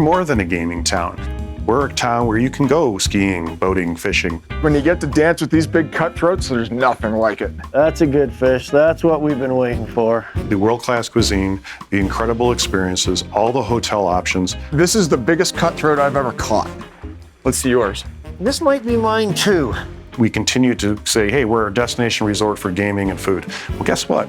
more than a gaming town. We're a town where you can go skiing, boating, fishing. When you get to dance with these big cutthroats, there's nothing like it. That's a good fish. That's what we've been waiting for. The world-class cuisine, the incredible experiences, all the hotel options. This is the biggest cutthroat I've ever caught. Let's see yours. This might be mine too. We continue to say, hey, we're a destination resort for gaming and food. Well, guess what?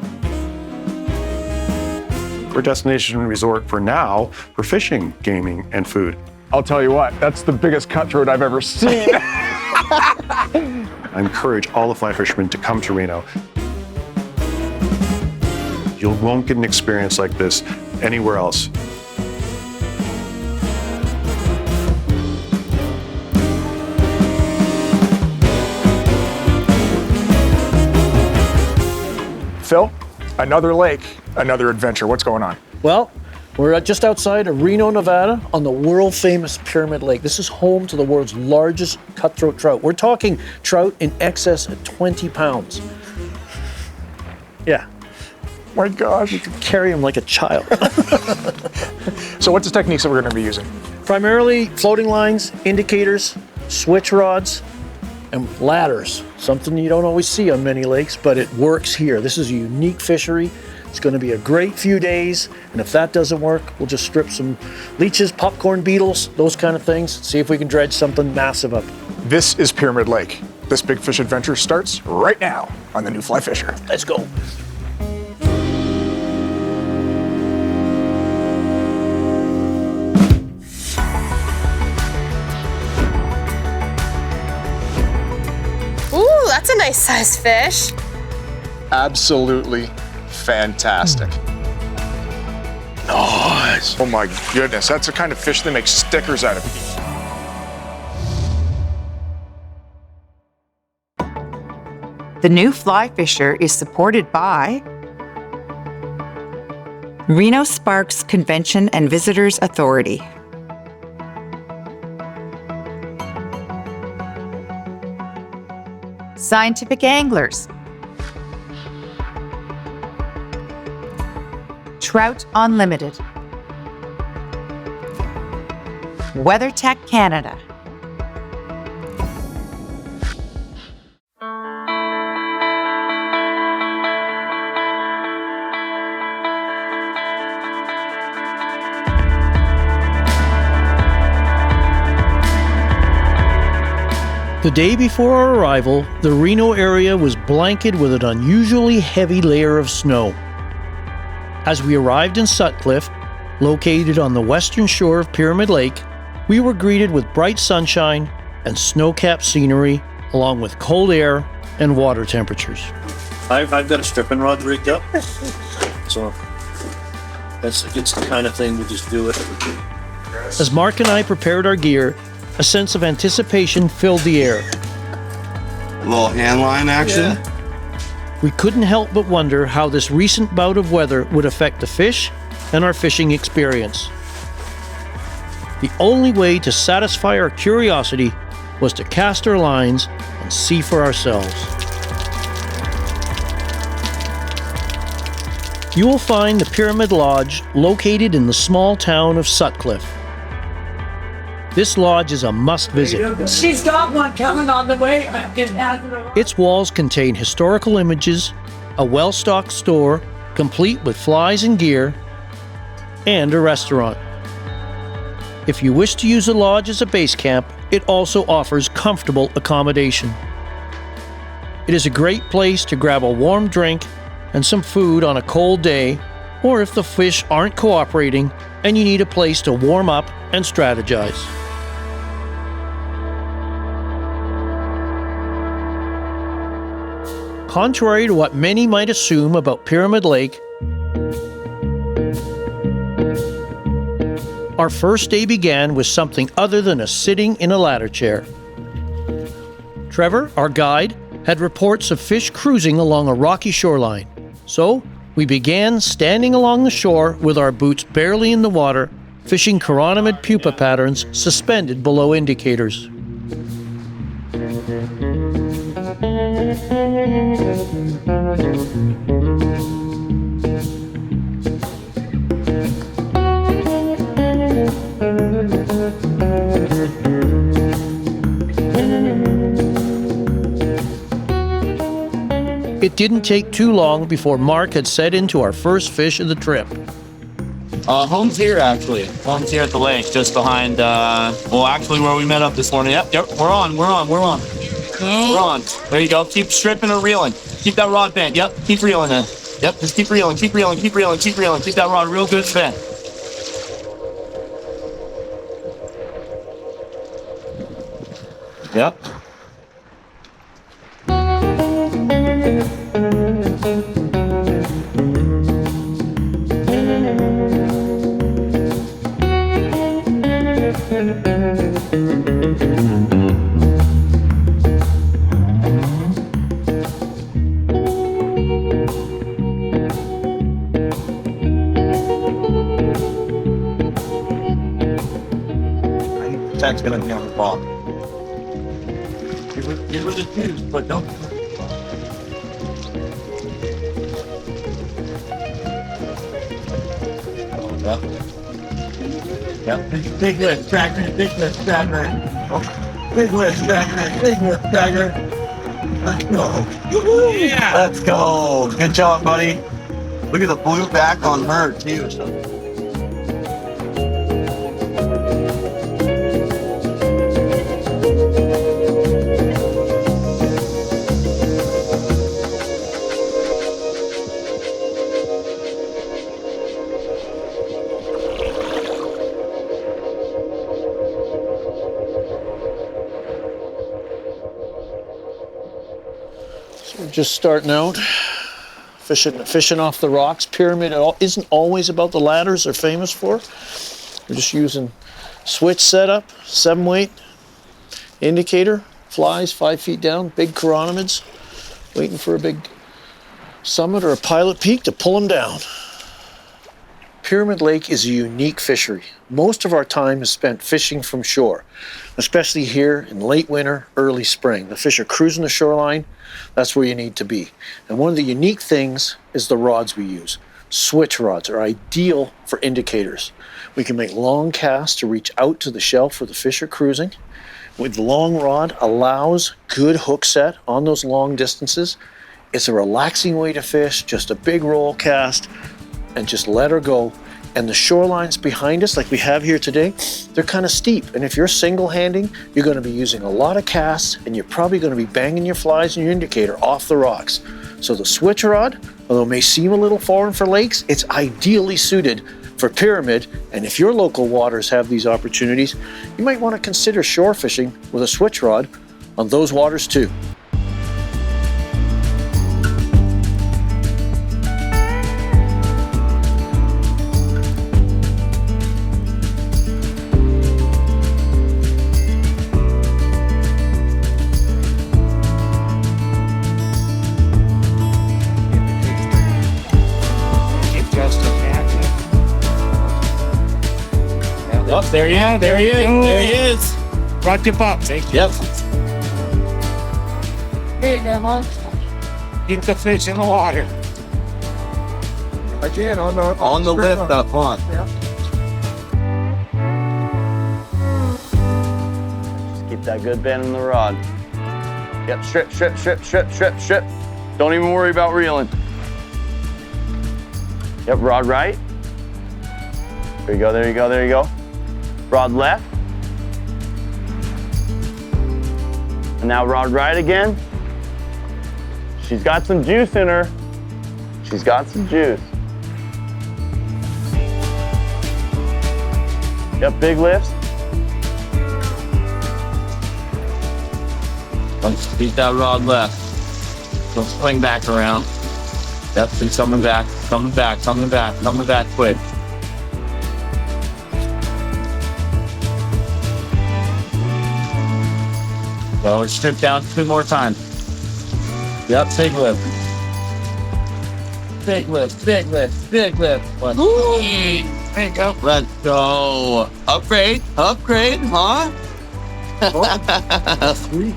We're a destination resort for now for fishing, gaming, and food. I'll tell you what, that's the biggest cutthroat I've ever seen. I encourage all the fly fishermen to come to Reno. You won't get an experience like this anywhere else. Phil, another lake, another adventure. What's going on? Well, we're just outside of Reno, Nevada, on the world-famous Pyramid Lake. This is home to the world's largest cutthroat trout. We're talking trout in excess of 20 pounds. Yeah. My gosh. You can carry them like a child. So what's the techniques that we're going to be using? Primarily floating lines, indicators, switch rods, and ladders. Something you don't always see on many lakes, but it works here. This is a unique fishery. It's going to be a great few days, and if that doesn't work, we'll just strip some leeches, popcorn beetles, those kind of things, see if we can dredge something massive up. This is Pyramid Lake. This big fish adventure starts right now on the new Fly Fisher. Let's go. Ooh, that's a nice sized fish. Absolutely fantastic. Nice. Oh my goodness, that's the kind of fish they make stickers out of. The new Fly Fisher is supported by Reno Sparks Convention and Visitors Authority, Scientific Anglers, Trout Unlimited, WeatherTech Canada, The day before our arrival, the Reno area was blanketed with an unusually heavy layer of snow. As we arrived in Sutcliffe, located on the western shore of Pyramid Lake, we were greeted with bright sunshine and snow-capped scenery, along with cold air and water temperatures. I've got a stripping rod rigged up, so it's the kind of thing we just do it. As Mark and I prepared our gear, a sense of anticipation filled the air. A little hand line action. Yeah. We couldn't help but wonder how this recent bout of weather would affect the fish and our fishing experience. The only way to satisfy our curiosity was to cast our lines and see for ourselves. You will find the Pyramid Lodge located in the small town of Sutcliffe. This lodge is a must-visit. She's got one coming on the way. Its walls contain historical images, a well-stocked store, complete with flies and gear, and a restaurant. If you wish to use the lodge as a base camp, it also offers comfortable accommodation. It is a great place to grab a warm drink and some food on a cold day, or if the fish aren't cooperating and you need a place to warm up and strategize. Contrary to what many might assume about Pyramid Lake, our first day began with something other than a sitting in a ladder chair. Trevor, our guide, had reports of fish cruising along a rocky shoreline, so we began standing along the shore with our boots barely in the water, fishing chironomid pupa patterns suspended below indicators. It didn't take too long before Mark had set into our first fish of the trip. Home's here, actually. Home's here at the lake, just behind, well, actually where we met up this morning. Yep, we're on. We're on. There you go. Keep stripping or reeling. Keep that rod bent. Yep, keep reeling then. Yep, just keep reeling. Keep that rod real good bent. Yep. That's gonna be on the ball. Give it a juice, but don't. Yep. Yep. Big lift, tractor. Big lift, tractor. Let's go. Yeah. Let's go. Good job, buddy. Look at the blue back on her too. We're just starting out, fishing off the rocks. Pyramid isn't always about the ladders they're famous for. We're just using switch setup, 7-weight indicator, flies 5 feet down, big chironomids, waiting for a big summit or a pilot peak to pull them down. Pyramid Lake is a unique fishery. Most of our time is spent fishing from shore, especially here in late winter, early spring. The fish are cruising the shoreline. That's where you need to be. And one of the unique things is the rods we use. Switch rods are ideal for indicators. We can make long casts to reach out to the shelf where the fish are cruising. With the long rod allows good hook set on those long distances. It's a relaxing way to fish, just a big roll cast, and just let her go. And the shorelines behind us, like we have here today, they're kind of steep. And if you're single-handing, you're going to be using a lot of casts, and you're probably going to be banging your flies and your indicator off the rocks. So the switch rod, although it may seem a little foreign for lakes, it's ideally suited for pyramid. And if your local waters have these opportunities, you might want to consider shore fishing with a switch rod on those waters too. Oh, there he is. There he is. Rod tip up. Yep. Hey, Grandma. Keep the fish in the water. Again, On the lift up, huh? Just keep that good bend in the rod. Yep, strip. Don't even worry about reeling. Yep, rod right. There you go. Rod left. And now rod right again. She's got some juice in her. She's got some juice. Yep, big lifts. Let's beat that rod left. Don't swing back around. Yep, and coming back quick. So strip down 2 more times. Yep, big lift. One. There you go. Let's go. Upgrade, huh? Sweet.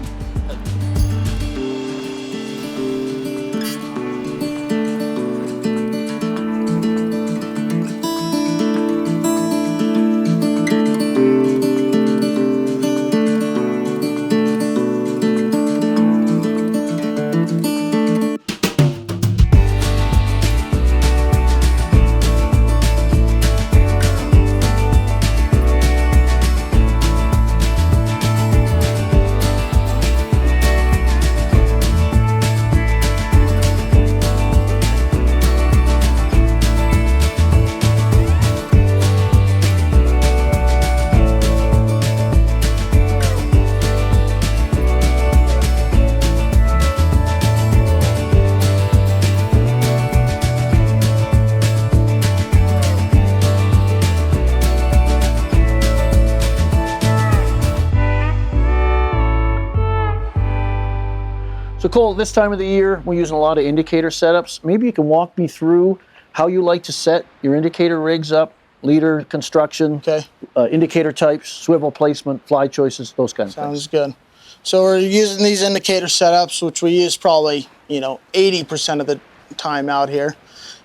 So Cole, this time of the year, we're using a lot of indicator setups. Maybe you can walk me through how you like to set your indicator rigs up, leader construction, Okay. Indicator types, swivel placement, fly choices, those kinds of things. Sounds good. So we're using these indicator setups, which we use probably, 80% of the time out here.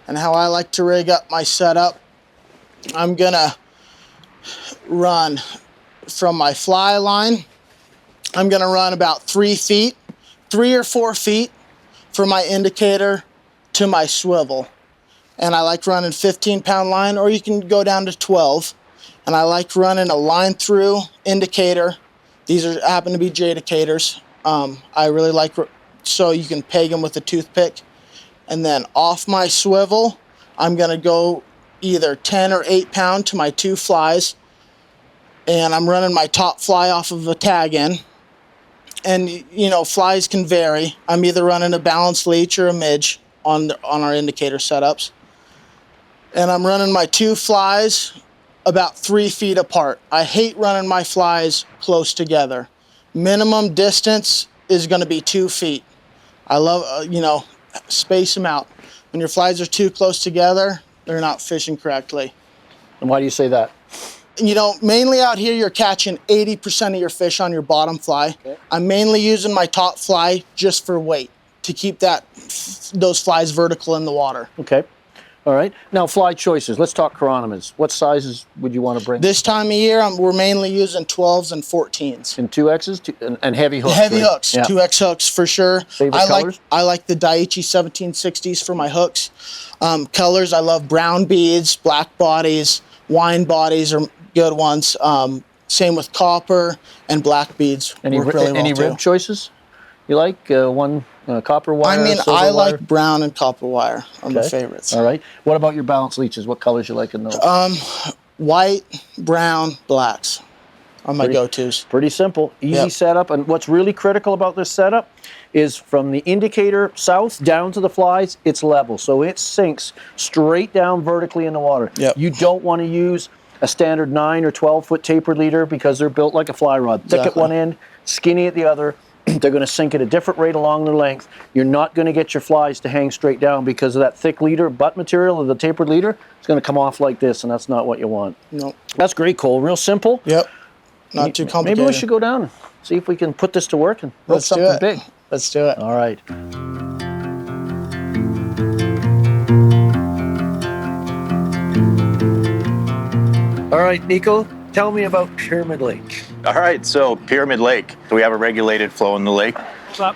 And how I like to rig up my setup, I'm gonna run from my fly line, I'm gonna run about 3 feet, 3 or 4 feet from my indicator to my swivel. And I like running 15-pound line, or you can go down to 12. And I like running a line through indicator. These happen to be Jadicators. I really like, so you can peg them with a toothpick. And then off my swivel, I'm gonna go either 10 or 8 pound to my 2 flies. And I'm running my top fly off of a tag end. And flies can vary. I'm either running a balanced leech or a midge on our indicator setups. And I'm running my 2 flies about 3 feet apart. I hate running my flies close together. Minimum distance is gonna be 2 feet. I love, space them out. When your flies are too close together, they're not fishing correctly. And why do you say that? Mainly out here, you're catching 80% of your fish on your bottom fly. Okay. I'm mainly using my top fly just for weight, to keep those flies vertical in the water. Okay. All right. Now, fly choices. Let's talk chironomids. What sizes would you want to bring? This time of year, we're mainly using 12s and 14s. And 2Xs and heavy hooks. Heavy right? hooks, Yeah. 2X hooks for sure. Favorite colors? I like the Daiichi 1760s for my hooks. Colors, I love brown beads, black bodies, wine bodies are good ones. Same with copper and black beads. Any rib choices you like? Copper wire, silver I wire? like brown and copper wire are my favorites. All right. What about your balanced leeches? What colors you like in those? White, brown, blacks are my go-tos. Pretty simple, easy setup. And what's really critical about this setup is from the indicator south down to the flies, it's level. So it sinks straight down vertically in the water. Yep. You don't want to use a standard 9 or 12-foot tapered leader because they're built like a fly rod. Thick at one end, skinny at the other. They're going to sink at a different rate along their length. You're not going to get your flies to hang straight down because of that thick leader, butt material of the tapered leader. It's going to come off like this, and that's not what you want. No. That's great, Cole. Real simple. Yep. Not too complicated. Maybe we should go down and see if we can put this to work and build something big. Let's do it. All right. All right, Nico, tell me about Pyramid Lake. All right, so Pyramid Lake. Do we have a regulated flow in the lake? What's up?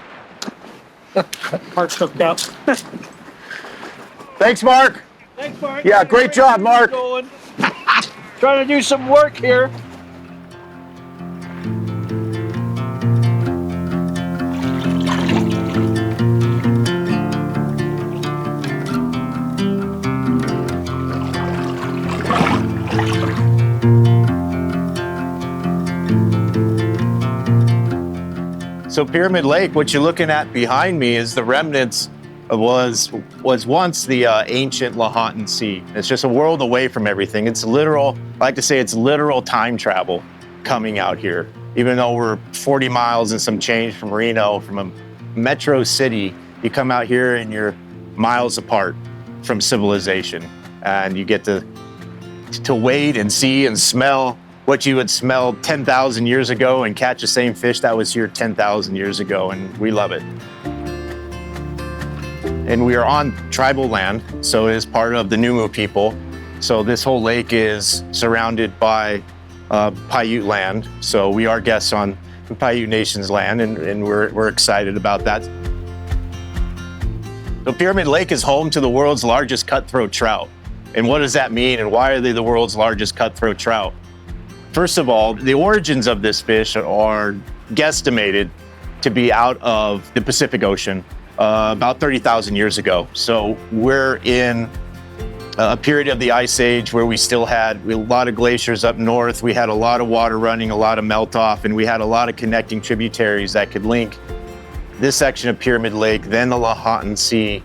Mark's hooked up. Thanks, Mark. Thanks, Mark. Yeah, great job, Mark. Trying to do some work here. So Pyramid Lake, what you're looking at behind me is the remnants was once the ancient Lahontan Sea. It's just a world away from everything. It's literal, I like to say it's literal time travel coming out here. Even though we're 40 miles and some change from Reno, from a metro city, you come out here and you're miles apart from civilization. And you get to wade and see and smell what you would smell 10,000 years ago and catch the same fish that was here 10,000 years ago, and we love it. And we are on tribal land, so it is part of the Numu people. So this whole lake is surrounded by Paiute land, so we are guests on Paiute Nation's land, and we're excited about that. So Pyramid Lake is home to the world's largest cutthroat trout. And what does that mean, and why are they the world's largest cutthroat trout? First of all, the origins of this fish are guesstimated to be out of the Pacific Ocean about 30,000 years ago. So we're in a period of the Ice Age where we still had a lot of glaciers up north. We had a lot of water running, a lot of melt off, and we had a lot of connecting tributaries that could link this section of Pyramid Lake, then the Lahontan Sea,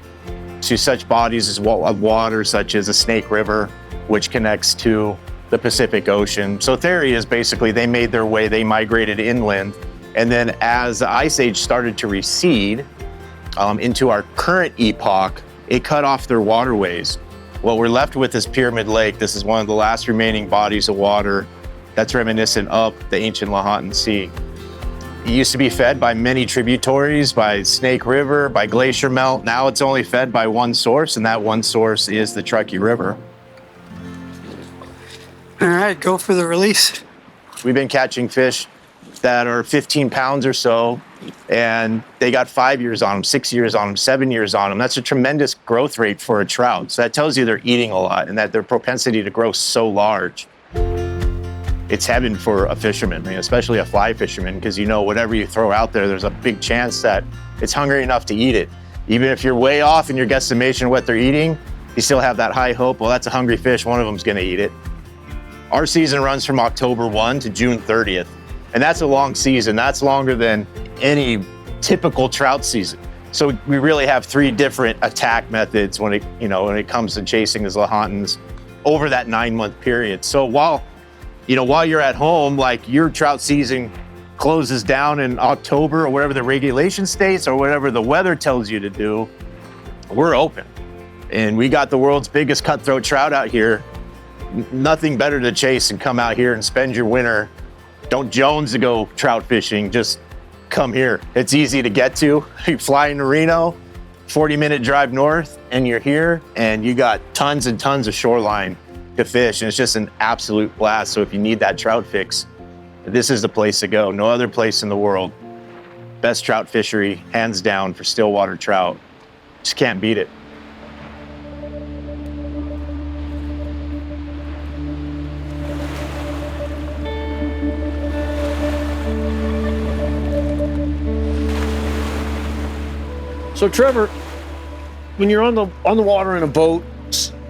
to such bodies of water such as the Snake River, which connects to the Pacific Ocean. So theory is basically they made their way, they migrated inland, and then as the Ice Age started to recede, into our current epoch, it cut off their waterways. What we're left with is Pyramid Lake. This is one of the last remaining bodies of water that's reminiscent of the ancient Lahontan Sea. It used to be fed by many tributaries, by Snake River, by glacier melt. Now it's only fed by one source, and that one source is the Truckee River. All right, go for the release. We've been catching fish that are 15 pounds or so, and they got 5 years on them, 6 years on them, 7 years on them. That's a tremendous growth rate for a trout. So that tells you they're eating a lot and that their propensity to grow so large. It's heaven for a fisherman, especially a fly fisherman, because you know whatever you throw out there, there's a big chance that it's hungry enough to eat it. Even if you're way off in your guesstimation of what they're eating, you still have that high hope, well, that's a hungry fish, one of them's gonna eat it. Our season runs from October 1 to June 30th, and that's a long season. That's longer than any typical trout season. So we really have 3 different attack methods when it comes to chasing these Lahontans over that 9-month period. So while you're at home, like your trout season closes down in October or whatever the regulation states or whatever the weather tells you to do, we're open. And we got the world's biggest cutthroat trout out here. Nothing better to chase and come out here and spend your winter. Don't Jones to go trout fishing, just come here. It's easy to get to. You fly into Reno, 40-minute drive north, and you're here, and you got tons and tons of shoreline to fish, and it's just an absolute blast. So if you need that trout fix, this is the place to go. No other place in the world. Best trout fishery, hands down, for stillwater trout. Just can't beat it. So Trevor, when you're on the water in a boat,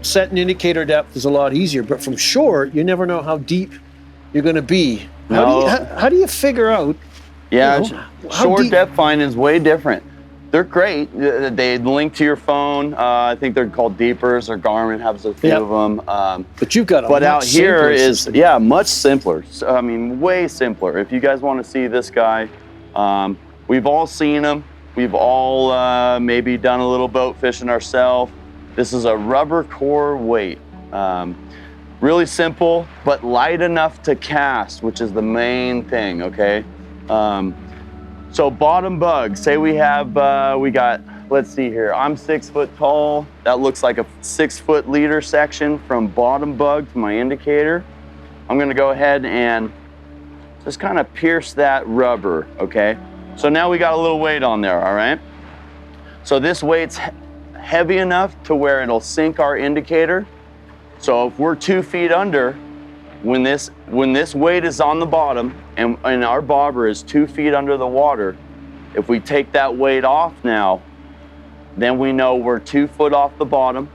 setting indicator depth is a lot easier, but from shore, you never know how deep you're going to be. How do you figure out? Yeah, shore deep? depth finding is way different. They're great. They link to your phone. I think they're called Deepers, or Garmin has a few of them. But you've got a But out here is, system. yeah, much simpler. I mean, way simpler. If you guys want to see this guy, we've all seen him. We've all maybe done a little boat fishing ourselves. This is a rubber core weight. Really simple, but light enough to cast, which is the main thing, okay? So bottom bug, say we got, let's see here, I'm 6 foot tall. That looks like a 6 foot leader section from bottom bug to my indicator. I'm gonna go ahead and just kind of pierce that rubber, okay? So now we got a little weight on there, all right? So this weight's heavy enough to where it'll sink our indicator. So if we're 2 feet under, when this weight is on the bottom and our bobber is 2 feet under the water, if we take that weight off now, then we know we're 2 foot off the bottom.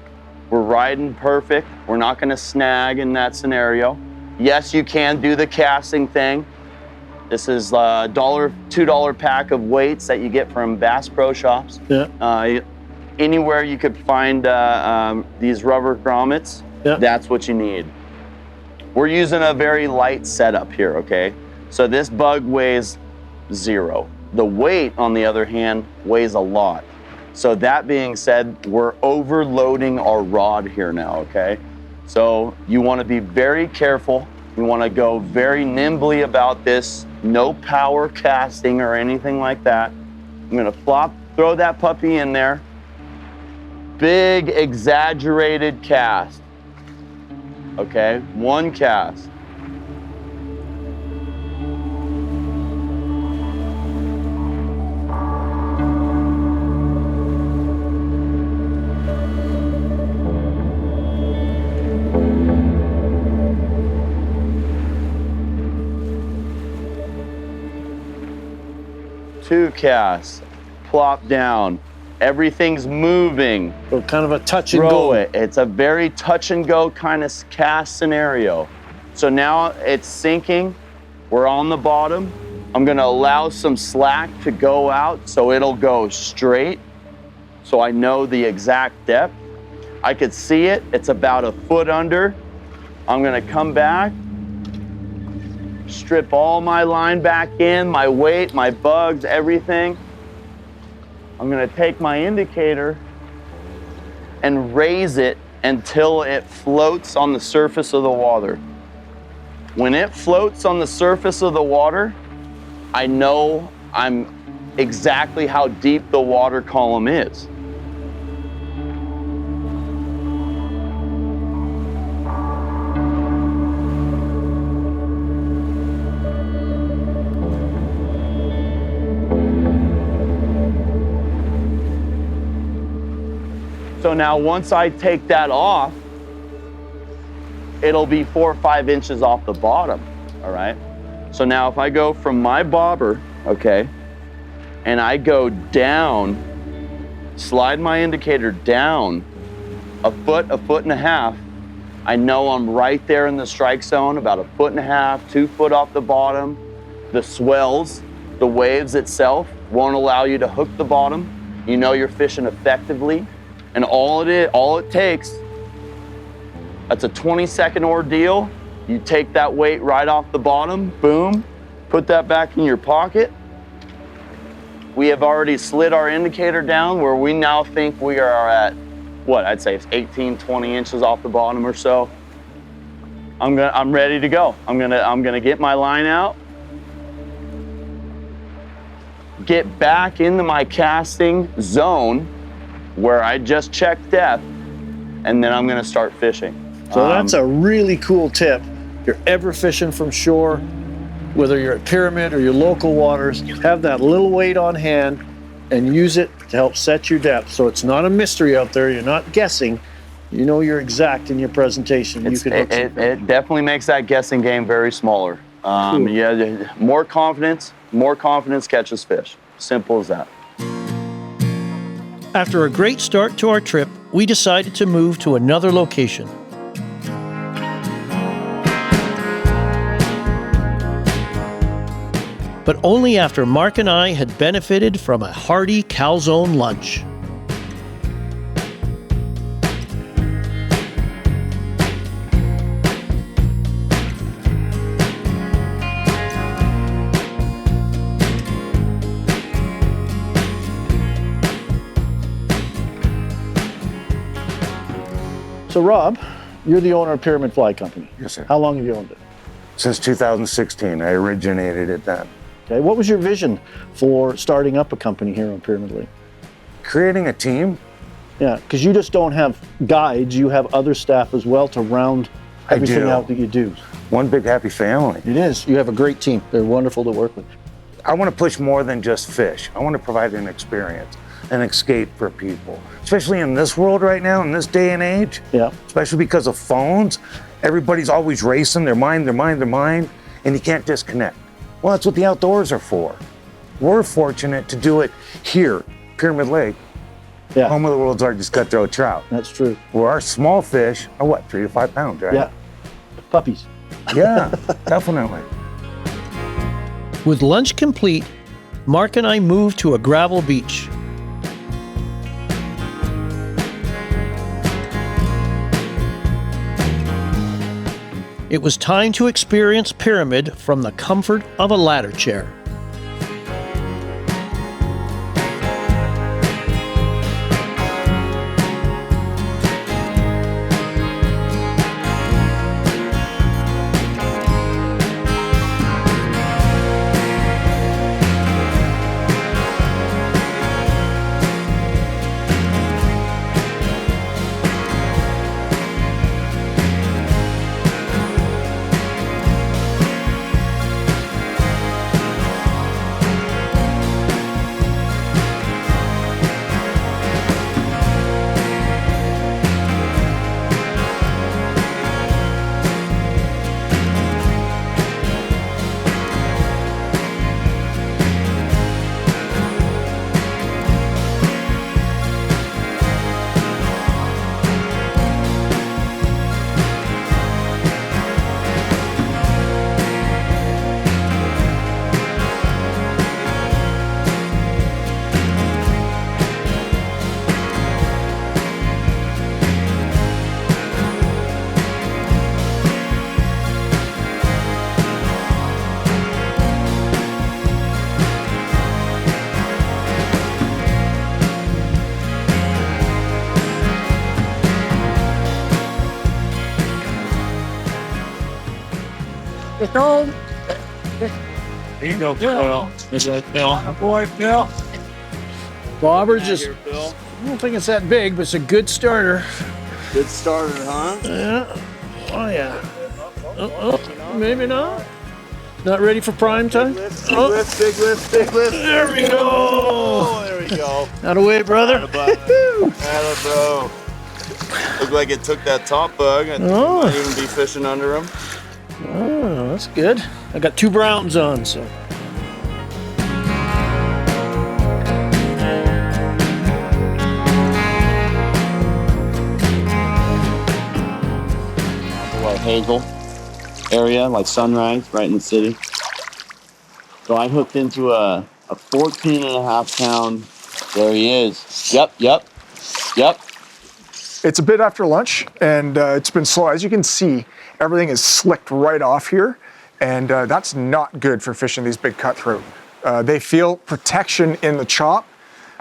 We're riding perfect. We're not gonna snag in that scenario. Yes, you can do the casting thing. This is a $2 pack of weights that you get from Bass Pro Shops. Yeah. Anywhere you could find these rubber grommets, that's what you need. We're using a very light setup here, okay? So this bug weighs 0. The weight, on the other hand, weighs a lot. So that being said, we're overloading our rod here now, okay? So you want to be very careful. You want to go very nimbly about this. No power casting or anything like that. I'm going to throw that puppy in there. Big exaggerated cast. Okay, 1 cast. Two casts, plop down. Everything's moving. So kind of a touch and Throw go. it. It's a very touch and go kind of cast scenario. So now it's sinking. We're on the bottom. I'm gonna allow some slack to go out so it'll go straight. So I know the exact depth. I could see it. It's about 1 foot under. I'm gonna come back, strip all my line back in, my weight, my bugs, everything. I'm gonna take my indicator and raise it until it floats on the surface of the water. When it floats on the surface of the water, I know I'm exactly how deep the water column is. So now once I take that off, it'll be 4 or 5 inches off the bottom, all right? So now if I go from my bobber, okay, and I go down, slide my indicator down a foot and a half, I know I'm right there in the strike zone, about 1.5 foot, 2 foot off the bottom. The swells, the waves itself won't allow you to hook the bottom. You know you're fishing effectively. And all it takes, that's a 20-second ordeal. You take that weight right off the bottom, boom, put that back in your pocket. We have already slid our indicator down where we now think we are at, what, I'd say it's 18, 20 inches off the bottom or so. I'm ready to go. I'm gonna get my line out, get back into my casting zone where I just checked depth, and then I'm gonna start fishing. So that's a really cool tip. If you're ever fishing from shore, whether you're at Pyramid or your local waters, have that little weight on hand and use it to help set your depth. So it's not a mystery out there, you're not guessing, you know you're exact in your presentation. It definitely makes that guessing game very smaller. Yeah, more confidence catches fish. Simple as that. After a great start to our trip, we decided to move to another location. But only after Mark and I had benefited from a hearty calzone lunch. So Rob, you're the owner of Pyramid Fly Company. Yes, sir. How long have you owned it? Since 2016, I originated it then. Okay, what was your vision for starting up a company here on Pyramid Lake? Creating a team. Yeah, because you just don't have guides, you have other staff as well to round everything out that you do. One big happy family. It is. You have a great team. They're wonderful to work with. I want to push more than just fish. I want to provide an experience, an escape for people, especially in this world right now, in this day and age. Yeah. Especially because of phones. Everybody's always racing, their mind, and you can't disconnect. Well, that's what the outdoors are for. We're fortunate to do it here, Pyramid Lake, home of the world's largest cutthroat trout. That's true. Where our small fish are what, 3 to 5 pounds, right? Yeah, puppies. Yeah, definitely. With lunch complete, Mark and I moved to a gravel beach. It was time to experience Pyramid from the comfort of a ladder chair. go. There you go, Bill. There's that Bill. Boy, Bill. Bobber just, I don't think it's that big, but it's a good starter. Good starter, huh? Yeah. Oh, yeah. Maybe not. Not ready for prime time? Big lift, big lift, big lift. There we go. Oh, there we go. Out of way, brother. Atta bro. Looked like it took that top bug. I think you might even be fishing under him. Oh, that's good. I got 2 browns on, so. Hazel area, like Sunrise, right in the city. So I hooked into a 14.5 pound. There he is. Yep. It's a bit after lunch, and it's been slow. As you can see, everything is slicked right off here, and that's not good for fishing these big cutthroat. They feel protection in the chop,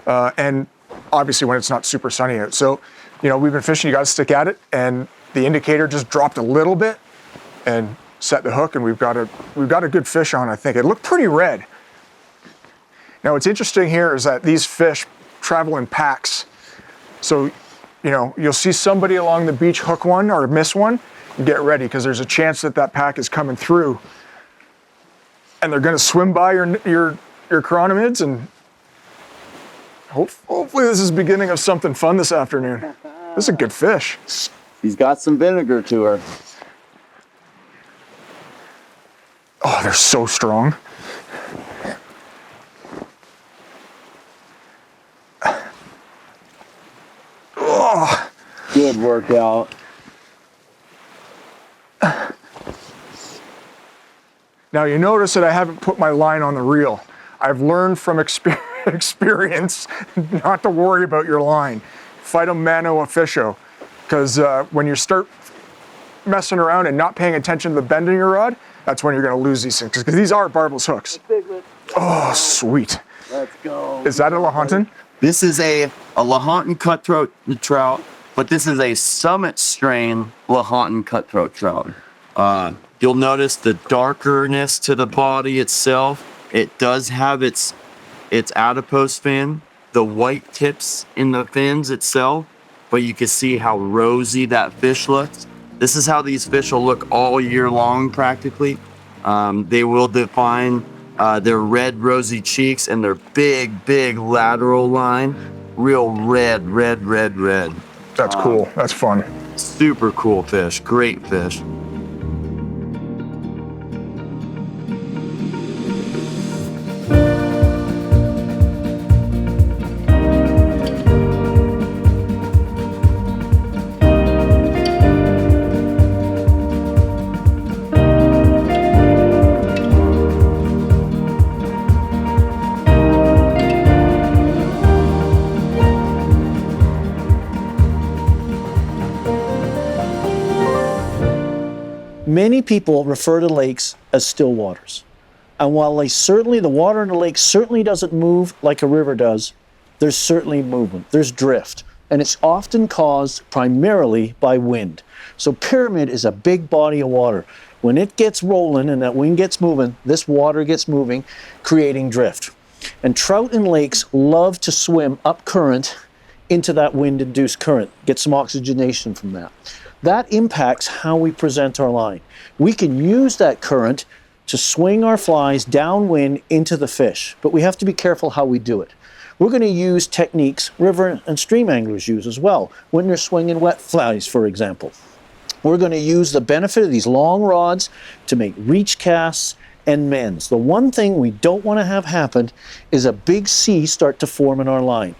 and obviously when it's not super sunny out. So, we've been fishing, you gotta stick at it, and the indicator just dropped a little bit and set the hook, and we've got a good fish on, I think. It looked pretty red. Now, what's interesting here is that these fish travel in packs. So, you'll see somebody along the beach hook one or miss one, and get ready, because there's a chance that pack is coming through, and they're gonna swim by your chironomids, and hopefully this is the beginning of something fun this afternoon. This is a good fish. He's got some vinegar to her. Oh, they're so strong. Oh. Good workout. Now you notice that I haven't put my line on the reel. I've learned from experience not to worry about your line. Fight 'em mano a fisho. Because when you start messing around and not paying attention to the bend in your rod, that's when you're going to lose these things. Because these are barbless hooks. Oh, sweet. Let's go. Is that a Lahontan? This is a Lahontan cutthroat trout, but this is a Summit strain Lahontan cutthroat trout. You'll notice the darkerness to the body itself. It does have its adipose fin, the white tips in the fins itself, but you can see how rosy that fish looks. This is how these fish will look all year long practically. They will define their red rosy cheeks and their big lateral line. Real red. That's cool, that's fun. Super cool fish, great fish. Many people refer to lakes as still waters. And while the water in the lake certainly doesn't move like a river does, there's certainly movement, there's drift. And it's often caused primarily by wind. So Pyramid is a big body of water. When it gets rolling and that wind gets moving, this water gets moving, creating drift. And trout in lakes love to swim up current into that wind-induced current, get some oxygenation from that. That impacts how we present our line. We can use that current to swing our flies downwind into the fish, but we have to be careful how we do it. We're going to use techniques river and stream anglers use as well, when they're swinging wet flies, for example. We're going to use the benefit of these long rods to make reach casts and mends. The one thing we don't want to have happen is a big C start to form in our line,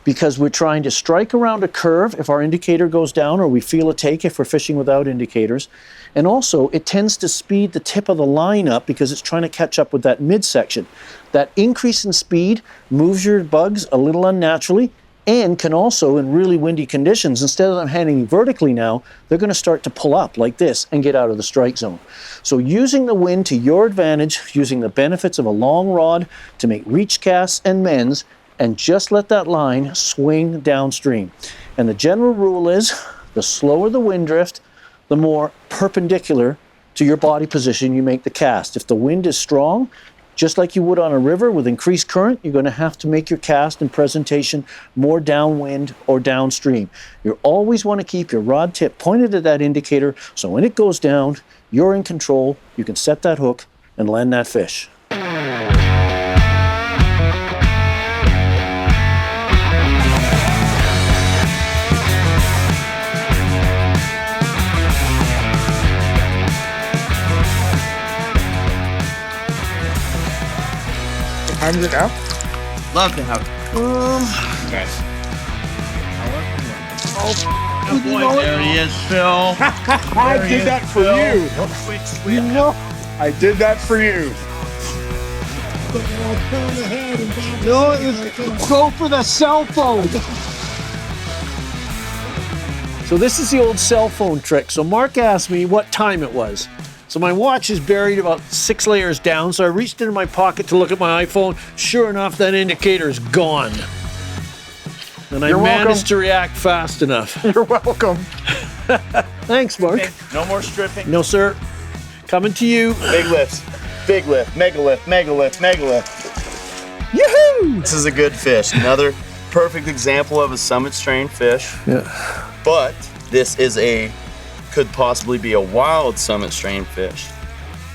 because we're trying to strike around a curve if our indicator goes down, or we feel a take if we're fishing without indicators. And also, it tends to speed the tip of the line up because it's trying to catch up with that midsection. That increase in speed moves your bugs a little unnaturally, and can also, in really windy conditions, instead of them hanging vertically now, they're going to start to pull up like this and get out of the strike zone. So using the wind to your advantage, using the benefits of a long rod to make reach casts and mends, and just let that line swing downstream. And the general rule is, the slower the wind drift, the more perpendicular to your body position, you make the cast. If the wind is strong, just like you would on a river with increased current, you're going to have to make your cast and presentation more downwind or downstream. You always want to keep your rod tip pointed at that indicator, so when it goes down, you're in control, you can set that hook and land that fish. What time is it now? Love to have it. There he is, Phil. I did that for you. You know, I did that for you. No, go for the cell phone. So this is the old cell phone trick. So Mark asked me what time it was. So my watch is buried about 6 layers down, so I reached into my pocket to look at my iPhone. Sure enough, that indicator is gone. And I managed to react fast enough. You're welcome. Thanks, Mark. No more stripping. No, sir. Coming to you. Big lifts. Big lift. Mega lift. Mega lift. Mega lift. Yoo-hoo! This is a good fish. Another perfect example of a summit strain fish. Yeah. But this is could possibly be a wild summit strain fish.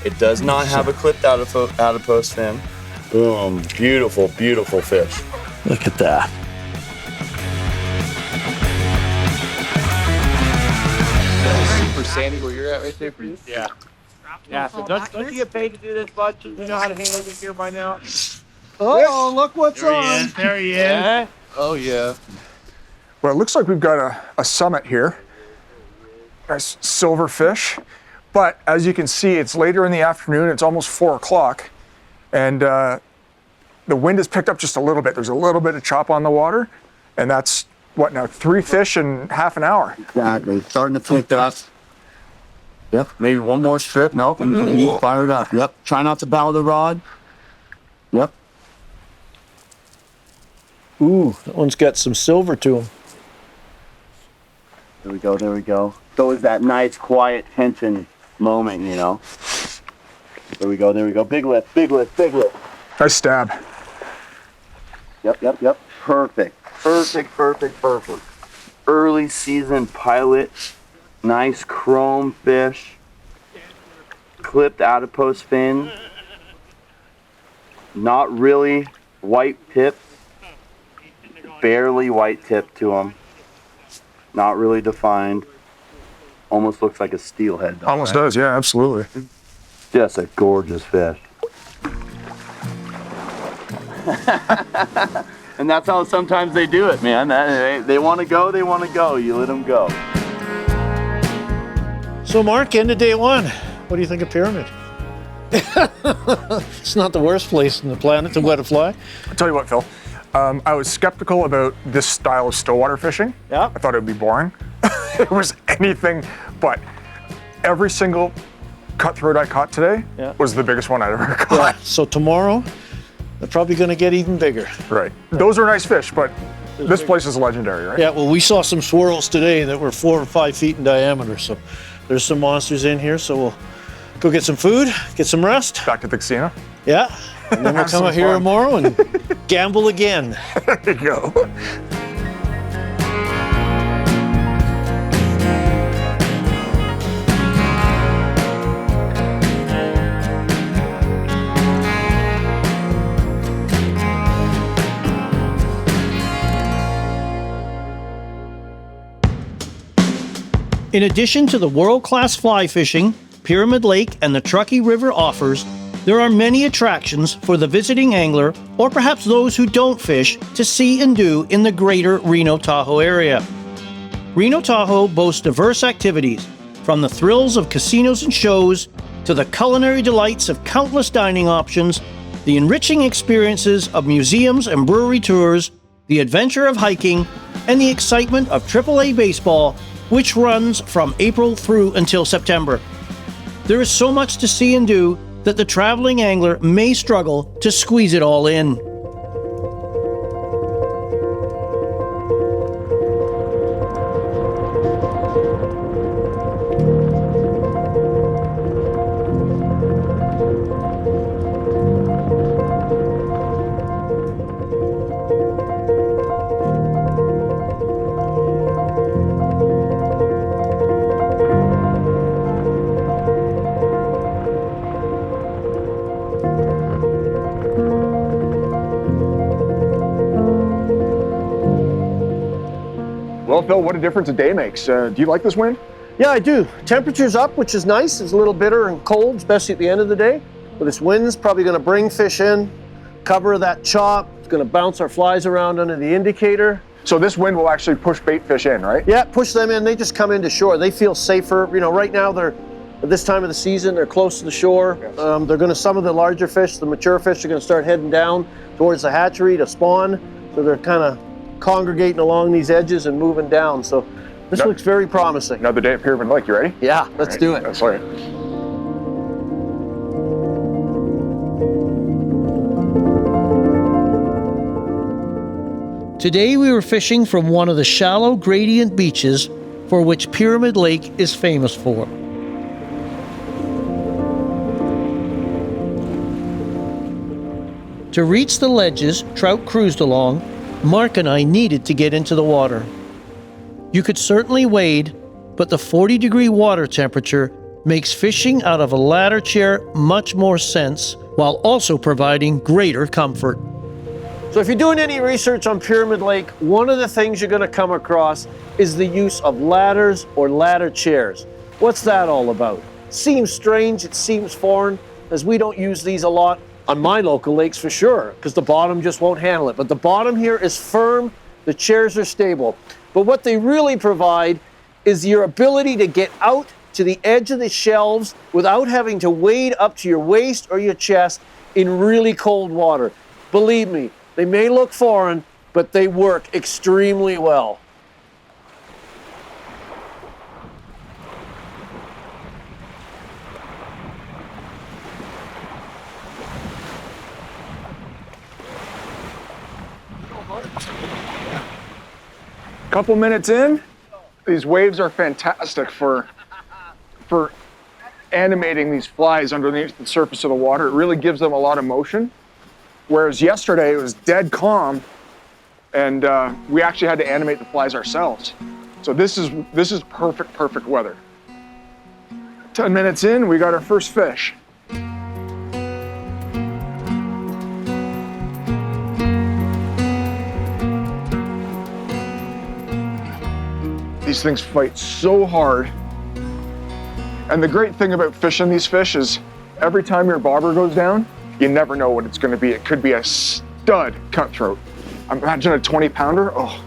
It does not have a clipped adipose fin. Boom, beautiful, beautiful fish. Look at that. For Sandy, where you're at right there for you? Yeah. Yeah, so don't you get paid to do this, bud? You know how to handle your gear by now? Oh, look what's on. There he is. Yeah. Oh, yeah. Well, it looks like we've got a summit here. Nice silver fish. But as you can see, it's later in the afternoon. It's almost 4 o'clock. And the wind has picked up just a little bit. There's a little bit of chop on the water. And that's, what now, 3 fish in half an hour. Exactly. Starting to pick up. Yep. Maybe one more strip. Nope. Fire it up. Yep. Try not to bow the rod. Yep. Ooh, that one's got some silver to him. There we go, there we go. So is that nice, quiet tension moment, you know? There we go, there we go. Big lift, big lift, big lift. Nice stab. Yep, yep, yep. Perfect, perfect, perfect, perfect. Early season pilot, nice chrome fish, clipped adipose fin, not really white tips, barely white tip to them. Not really defined. Almost looks like a steelhead. Almost does, yeah, absolutely. Just a gorgeous fish. And that's how sometimes they do it, man. They want to go, they want to go. You let them go. So Mark, end of day one. What do you think of Pyramid? It's not the worst place on the planet to wet a fly. I'll tell you what, Phil. I was skeptical about this style of stillwater fishing. Yeah. I thought it would be boring. It was anything but. Every single cutthroat I caught today was the biggest one I'd ever caught. Yeah. So tomorrow, they're probably going to get even bigger. Right. Those are nice fish, but this place is legendary, right? Yeah, well, we saw some swirls today that were 4 or 5 feet in diameter. So there's some monsters in here. So we'll go get some food, get some rest. Back to the casino. Yeah. And then we'll come out here tomorrow and gamble again. There you go. In addition to the world-class fly fishing Pyramid Lake and the Truckee River offers, there are many attractions for the visiting angler, or perhaps those who don't fish, to see and do in the greater Reno-Tahoe area. Reno-Tahoe boasts diverse activities, from the thrills of casinos and shows, to the culinary delights of countless dining options, the enriching experiences of museums and brewery tours, the adventure of hiking, and the excitement of AAA baseball, which runs from April through until September. There is so much to see and do that the traveling angler may struggle to squeeze it all in. Well, Phil, what a difference a day makes. Do you like this wind? Yeah, I do. Temperature's up, which is nice. It's a little bitter and cold, especially at the end of the day. But this wind's probably going to bring fish in, cover that chop. It's going to bounce our flies around under the indicator. So this wind will actually push bait fish in, right? Yeah, push them in. They just come into shore. They feel safer. You know, right now they're at this time of the season, they're close to the shore. Yes. They're going to, some of the larger fish, the mature fish, are going to start heading down towards the hatchery to spawn. So they're kind of congregating along these edges and moving down. So this looks very promising. Another day at Pyramid Lake. You ready? Yeah, let's do it. That's right. Today we were fishing from one of the shallow gradient beaches for which Pyramid Lake is famous for. To reach the ledges Trout cruised along, Mark and I needed to get into the water. You could certainly wade, but the 40-degree water temperature makes fishing out of a ladder chair much more sense, while also providing greater comfort. So if you're doing any research on Pyramid Lake, one of the things you're going to come across is the use of ladders or ladder chairs. What's that all about? Seems strange, it seems foreign, as we don't use these a lot on my local lakes for sure, because the bottom just won't handle it. But the bottom here is firm, the chairs are stable. But what they really provide is your ability to get out to the edge of the shelves without having to wade up to your waist or your chest in really cold water. Believe me, they may look foreign, but they work extremely well. Couple minutes in, these waves are fantastic for animating these flies underneath the surface of the water. It really gives them a lot of motion. Whereas yesterday it was dead calm, and we actually had to animate the flies ourselves. So this is perfect weather. 10 minutes in, we got our first fish. These things fight so hard. And the great thing about fishing these fish is every time your bobber goes down, you never know what it's going to be. It could be a stud cutthroat. Imagine a 20-pounder. Oh.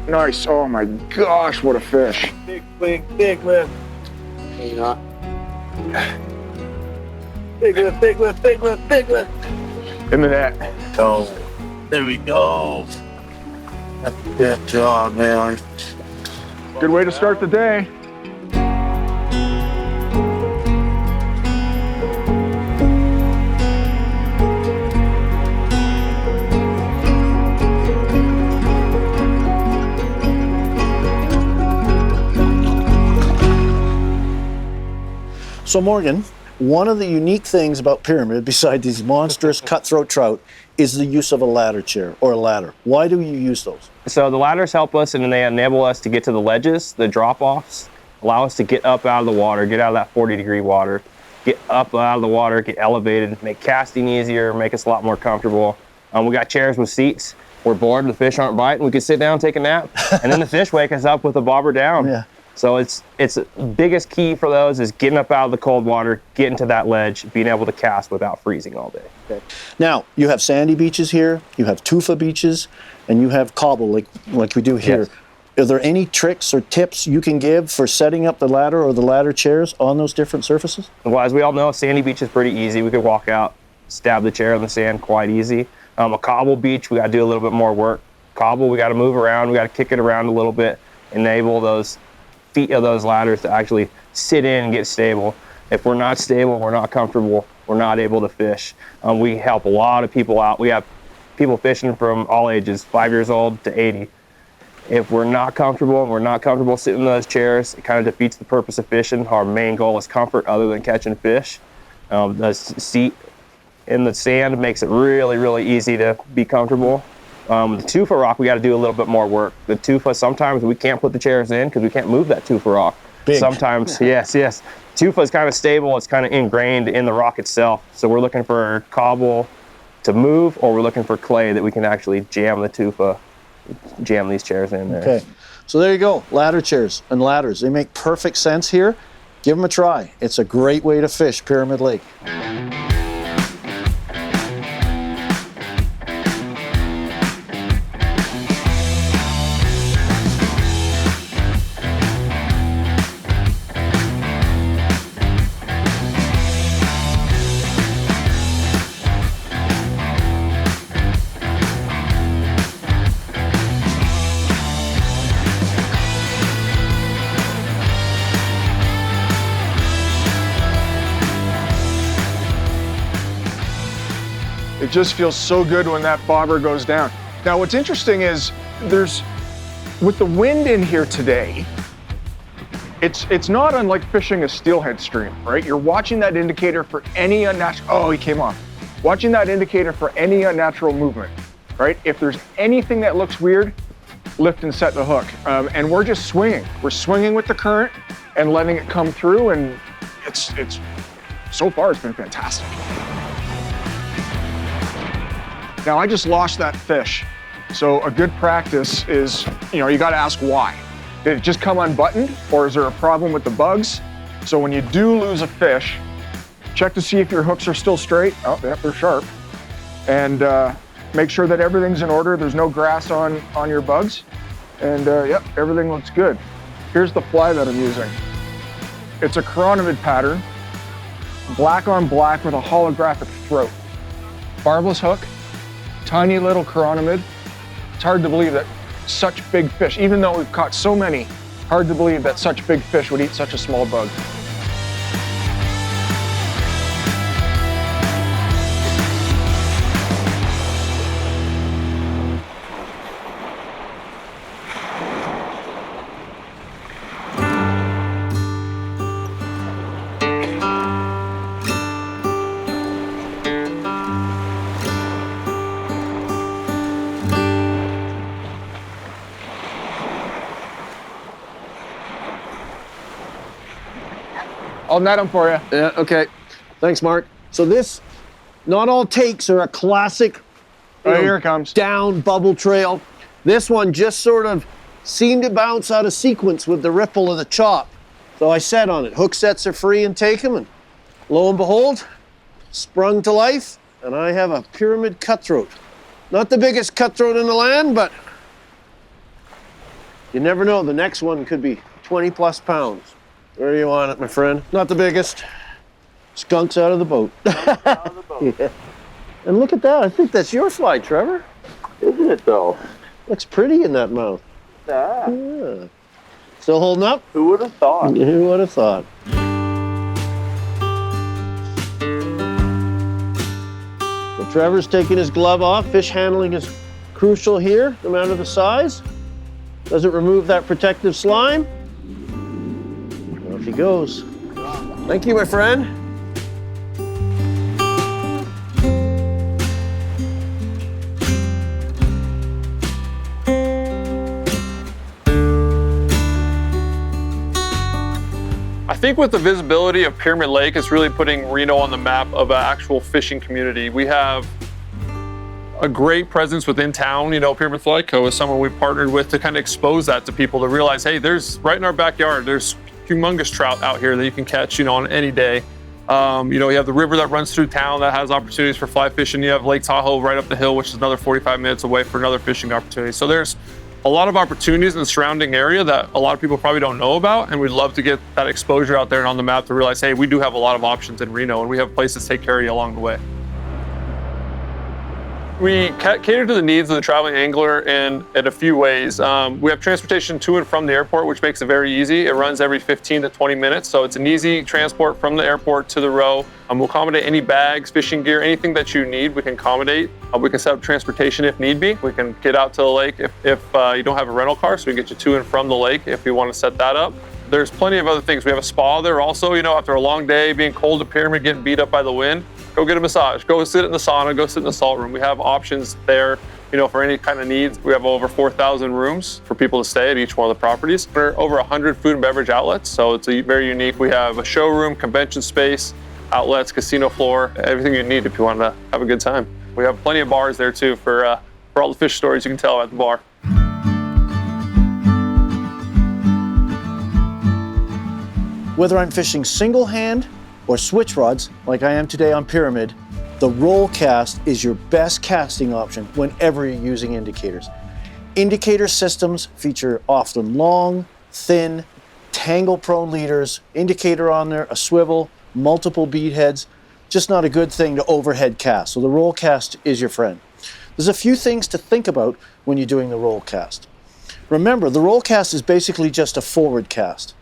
Nice. Oh my gosh, what a fish. Big lift. Yeah. Big lift. In the net. Go. There we go. Good job, man. Good way to start the day. So Morgan, one of the unique things about Pyramid, beside these monstrous cutthroat trout, is the use of a ladder chair or a ladder. Why do you use those? So the ladders help us and they enable us to get to the ledges, the drop-offs, allow us to get up out of the water, get out of that 40-degree water, get up out of the water, get elevated, make casting easier, make us a lot more comfortable. We got chairs with seats. We're bored, the fish aren't biting, we can sit down, take a nap, and then the fish wake us up with the bobber down. Yeah. So it's biggest key for those is getting up out of the cold water, getting to that ledge, being able to cast without freezing all day. Okay. Now, you have sandy beaches here, you have tufa beaches, and you have cobble like we do here. Yes. Are there any tricks or tips you can give for setting up the ladder or the ladder chairs on those different surfaces? Well, as we all know, sandy beach is pretty easy. We could walk out, stab the chair in the sand quite easy. A cobble beach, we got to do a little bit more work. Cobble, we got to move around, we got to kick it around a little bit, enable those feet of those ladders to actually sit in and get stable. If we're not stable, we're not comfortable, we're not able to fish. We help a lot of people out. We have people fishing from all ages, 5 years old to 80. If we're not comfortable sitting in those chairs, it kind of defeats the purpose of fishing. Our main goal is comfort other than catching fish. The seat in the sand makes it really, really easy to be comfortable. The tufa rock, we got to do a little bit more work. The tufa, sometimes we can't put the chairs in because we can't move that tufa rock. Big. Sometimes, yes. Tufa is kind of stable. It's kind of ingrained in the rock itself. So we're looking for cobble to move, or we're looking for clay that we can actually jam the tufa, jam these chairs in there. Okay, so there you go, ladder chairs and ladders. They make perfect sense here. Give them a try. It's a great way to fish Pyramid Lake. It just feels so good when that bobber goes down. Now, what's interesting is with the wind in here today, it's not unlike fishing a steelhead stream, right? You're watching that indicator for any unnatural, oh, he came off. Watching that indicator for any unnatural movement, right? If there's anything that looks weird, lift and set the hook. And we're just swinging. We're swinging with the current and letting it come through, and it's so far, it's been fantastic. Now, I just lost that fish. So a good practice is, you gotta ask why. Did it just come unbuttoned, or is there a problem with the bugs? So when you do lose a fish, check to see if your hooks are still straight. Oh, yeah, they're sharp. And make sure that everything's in order. There's no grass on your bugs. And yep, everything looks good. Here's the fly that I'm using. It's a chironomid pattern, black on black with a holographic throat. Barbless hook, tiny little chironomid. It's hard to believe that such big fish, even though we've caught so many, hard to believe that such big fish would eat such a small bug. I'll net them for you. Yeah, okay. Thanks, Mark. So this, not all takes are a classic here it comes. Down bubble trail. This one just sort of seemed to bounce out of sequence with the ripple of the chop. So I set on it. Hook sets are free and take them, and lo and behold, sprung to life, and I have a pyramid cutthroat. Not the biggest cutthroat in the land, but you never know. The next one could be 20 plus pounds. Where do you want it, my friend? Not the biggest. Skunks out of the boat. Out of the boat. Yeah. And look at that. I think that's your fly, Trevor. Isn't it though? Looks pretty in that mouth. Yeah. Yeah. Still holding up? Who would have thought? Who would have thought? So Trevor's taking his glove off. Fish handling is crucial here, no matter the size. Doesn't remove that protective slime. Off he goes. Thank you, my friend. I think with the visibility of Pyramid Lake, it's really putting Reno on the map of an actual fishing community. We have a great presence within town. Pyramid Fly Co. is someone we partnered with to kind of expose that to people, to realize, hey, there's right in our backyard, there's humongous trout out here that you can catch, on any day. You have the river that runs through town that has opportunities for fly fishing. You have Lake Tahoe right up the hill, which is another 45 minutes away for another fishing opportunity. So there's a lot of opportunities in the surrounding area that a lot of people probably don't know about, and we'd love to get that exposure out there and on the map to realize, hey, we do have a lot of options in Reno, and we have places to take care of you along the way. We cater to the needs of the traveling angler in a few ways. We have transportation to and from the airport, which makes it very easy. It runs every 15 to 20 minutes, so it's an easy transport from the airport to the row. We'll accommodate any bags, fishing gear, anything that you need, we can accommodate. We can set up transportation if need be. We can get out to the lake if you don't have a rental car, so we can get you to and from the lake if you want to set that up. There's plenty of other things. We have a spa there also, after a long day, being cold at Pyramid, getting beat up by the wind, go get a massage, go sit in the sauna, go sit in the salt room. We have options there, for any kind of needs. We have over 4,000 rooms for people to stay at each one of the properties. We're over 100 food and beverage outlets, so it's very unique. We have a showroom, convention space, outlets, casino floor, everything you need if you want to have a good time. We have plenty of bars there too for all the fish stories you can tell at the bar. Whether I'm fishing single hand or switch rods, like I am today on Pyramid, the roll cast is your best casting option whenever you're using indicators. Indicator systems feature often long, thin, tangle-prone leaders, indicator on there, a swivel, multiple bead heads. Just not a good thing to overhead cast. So the roll cast is your friend. There's a few things to think about when you're doing the roll cast. Remember, the roll cast is basically just a forward cast.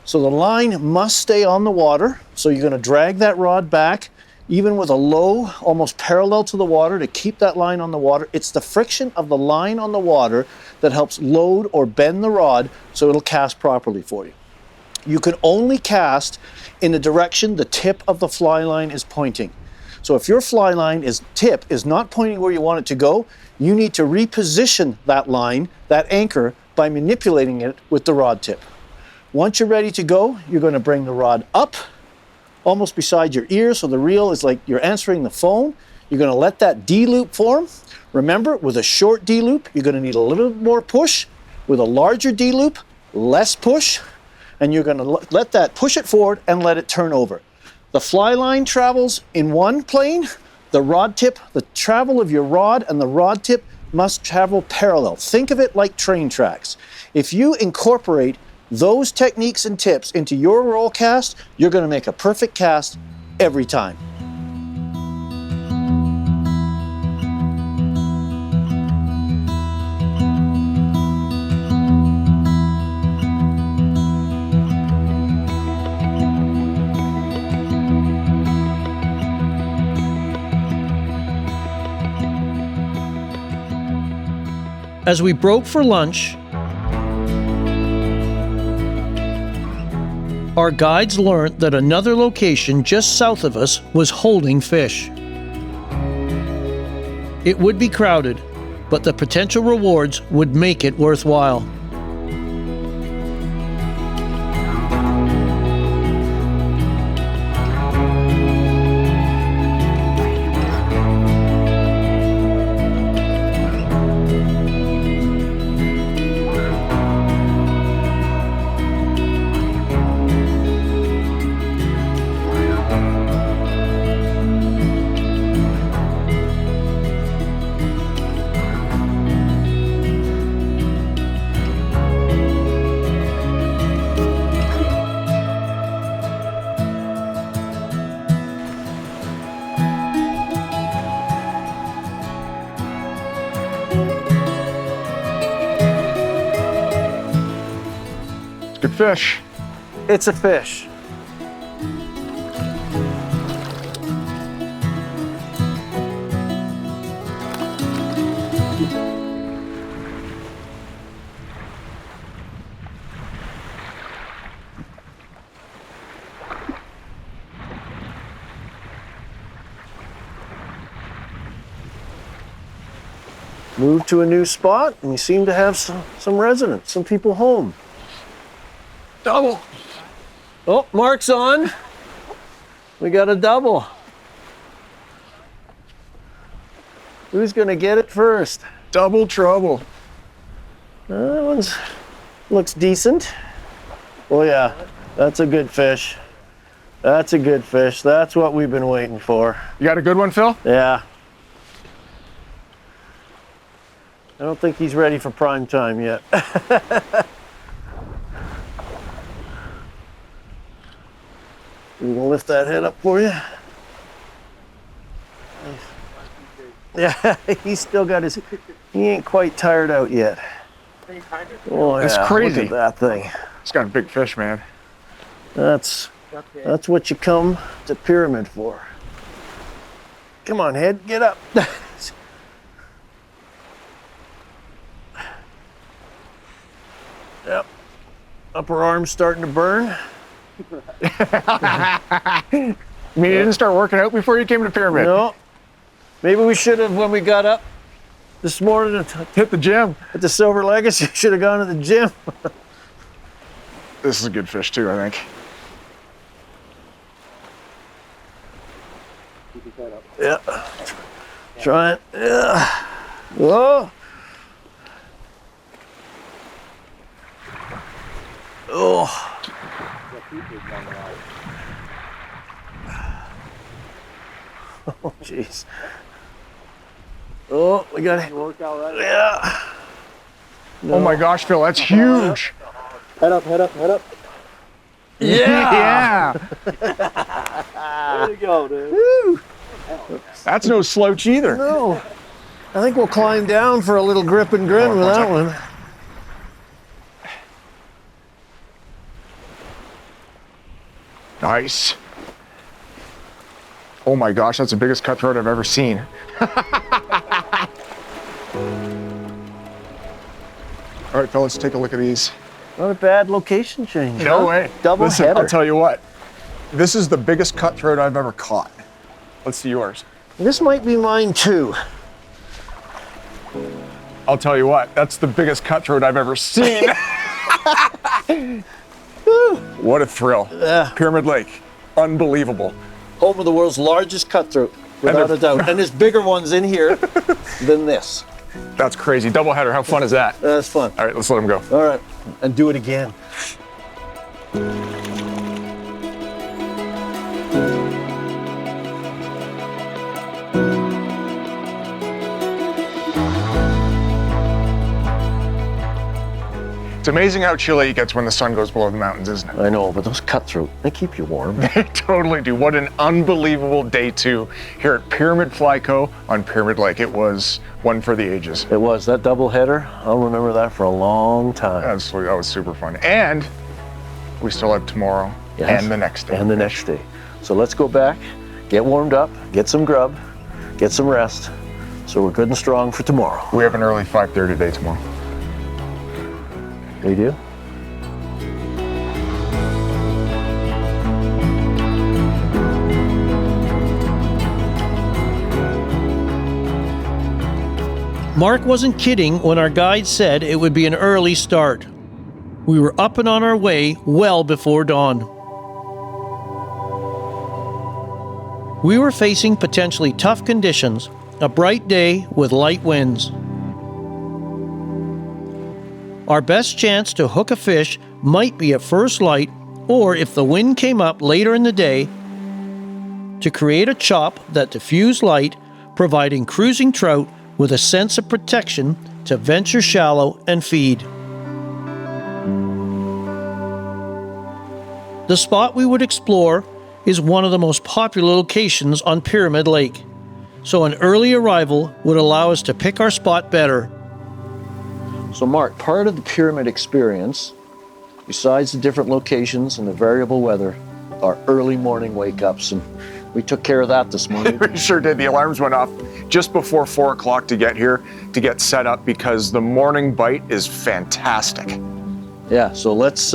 So the line must stay on the water. So you're going to drag that rod back, even with a low, almost parallel to the water, to keep that line on the water. It's the friction of the line on the water that helps load or bend the rod so it'll cast properly for you. You can only cast in the direction the tip of the fly line is pointing. So if your fly line tip is not pointing where you want it to go, you need to reposition that line, that anchor, by manipulating it with the rod tip. Once you're ready to go, you're going to bring the rod up, almost beside your ear, so the reel is like you're answering the phone. You're going to let that D-loop form. Remember, with a short D-loop, you're going to need a little bit more push. With a larger D-loop, less push. And you're going to let that push it forward and let it turn over. The fly line travels in one plane. The rod tip, the travel of your rod and the rod tip must travel parallel. Think of it like train tracks. If you incorporate those techniques and tips into your roll cast, you're going to make a perfect cast every time. As we broke for lunch, our guides learned that another location just south of us was holding fish. It would be crowded, but the potential rewards would make it worthwhile. Good fish. It's a fish. Moved to a new spot, and we seem to have some residents, some people home. Double. Oh, Mark's on. We got a double. Who's gonna get it first? Double trouble. That one's looks decent. Oh yeah, that's a good fish. That's a good fish. That's what we've been waiting for. You got a good one, Phil? Yeah. I don't think he's ready for prime time yet. We're gonna lift that head up for you. Yeah, he's still got his, he ain't quite tired out yet. Oh yeah, it's crazy. Look at that thing. It's got a big fish, man. That's what you come to Pyramid for. Come on, head, get up. Yep. Upper arm's starting to burn. You mean you didn't start working out before you came to Pyramid? No. Maybe we should have, when we got up this morning, hit the gym. At the Silver Legacy, should have gone to the gym. This is a good fish too, I think. Yeah. Try it. Whoa. Oh. Oh, jeez. Oh, we got it. Yeah. Oh my gosh, Phil, that's huge. Head up, head up, head up. Yeah. There you go, dude. Woo. That's no slouch either. No. I think we'll climb down for a little grip and grin with that one. Nice. Oh my gosh, that's the biggest cutthroat I've ever seen. All right, Phil, let's take a look at these. Not a bad location change. No huh? way. Double Listen, header. I'll tell you what. This is the biggest cutthroat I've ever caught. Let's see yours. This might be mine too. I'll tell you what, that's the biggest cutthroat I've ever seen. What a thrill. Pyramid Lake, unbelievable. Home of the world's largest cutthroat, without a doubt. And there's bigger ones in here than this. That's crazy. Doubleheader, how fun is that? That's fun. All right, let's let him go. All right, and do it again. It's amazing how chilly it gets when the sun goes below the mountains, isn't it? I know, but those cutthroat, they keep you warm. They totally do. What an unbelievable day two here at Pyramid Fly Co. on Pyramid Lake. It was one for the ages. It was. That double header, I'll remember that for a long time. That was super fun. And we still have tomorrow and the next day. And the next day. So let's go back, get warmed up, get some grub, get some rest, so we're good and strong for tomorrow. We have an early 5:30 day tomorrow. We do? Mark wasn't kidding when our guide said it would be an early start. We were up and on our way well before dawn. We were facing potentially tough conditions, a bright day with light winds. Our best chance to hook a fish might be at first light, or if the wind came up later in the day, to create a chop that diffused light, providing cruising trout with a sense of protection to venture shallow and feed. The spot we would explore is one of the most popular locations on Pyramid Lake, so an early arrival would allow us to pick our spot better. So Mark, part of the pyramid experience, besides the different locations and the variable weather, are early morning wake-ups, and we took care of that this morning. We sure did. The alarms went off just before 4 o'clock to get here, to get set up, because the morning bite is fantastic. Yeah, so let's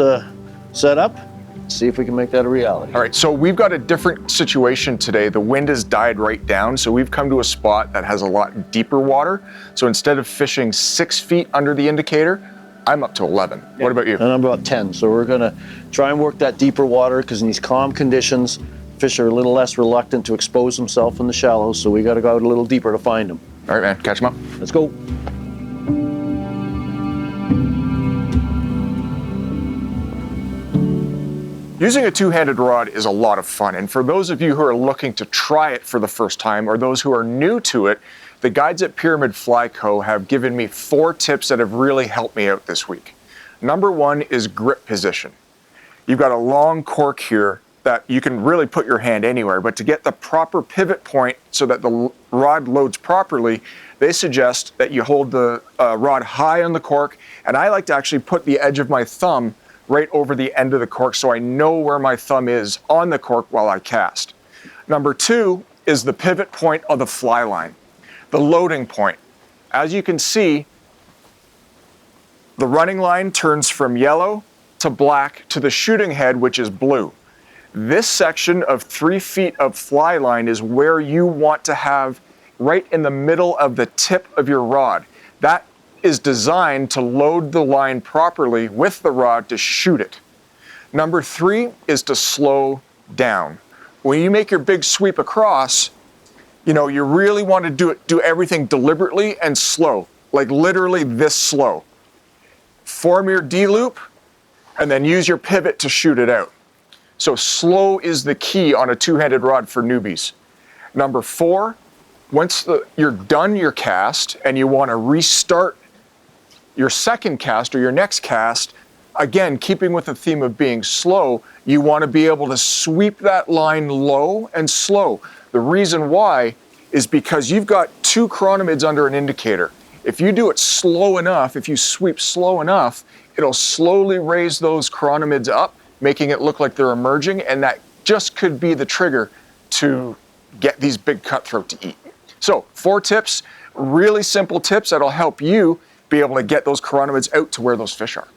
set up, see if we can make that a reality. All right, so we've got a different situation today. The wind has died right down, so we've come to a spot that has a lot deeper water. So instead of fishing 6 feet under the indicator, I'm up to 11. Yeah. What about you? And I'm about 10. So we're gonna try and work that deeper water, because in these calm conditions, fish are a little less reluctant to expose themselves in the shallows, so we gotta go out a little deeper to find them. All right, man, catch them up. Let's go. Using a two-handed rod is a lot of fun, and for those of you who are looking to try it for the first time, or those who are new to it, the guides at Pyramid Fly Co. have given me 4 tips that have really helped me out this week. Number 1 is grip position. You've got a long cork here that you can really put your hand anywhere, but to get the proper pivot point so that the rod loads properly, they suggest that you hold the rod high on the cork, and I like to actually put the edge of my thumb right over the end of the cork so I know where my thumb is on the cork while I cast. Number 2 is the pivot point of the fly line, the loading point. As you can see, the running line turns from yellow to black to the shooting head, which is blue. This section of 3 feet of fly line is where you want to have right in the middle of the tip of your rod. That is designed to load the line properly with the rod to shoot it. Number 3 is to slow down. When you make your big sweep across, you know, you really want to do everything deliberately and slow, like literally this slow. Form your D loop and then use your pivot to shoot it out. So slow is the key on a two-handed rod for newbies. Number 4, once you're done your cast and you want to restart your second cast or your next cast, again, keeping with the theme of being slow, you want to be able to sweep that line low and slow. The reason why is because you've got 2 chironomids under an indicator. If you do it slow enough, if you sweep slow enough, it'll slowly raise those chironomids up, making it look like they're emerging, and that just could be the trigger to get these big cutthroat to eat. So 4 tips, really simple tips that'll help you be able to get those chironomids out to where those fish are.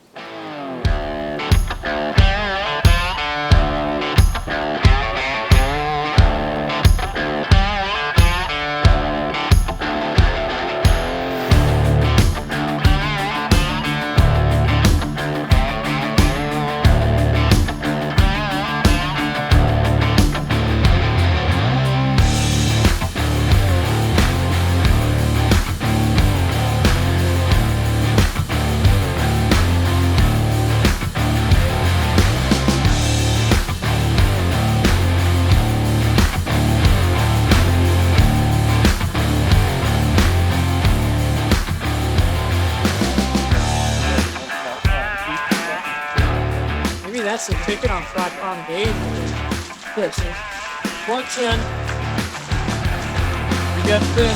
That's the ticket on 5-pound gauge. This is 110. We got this.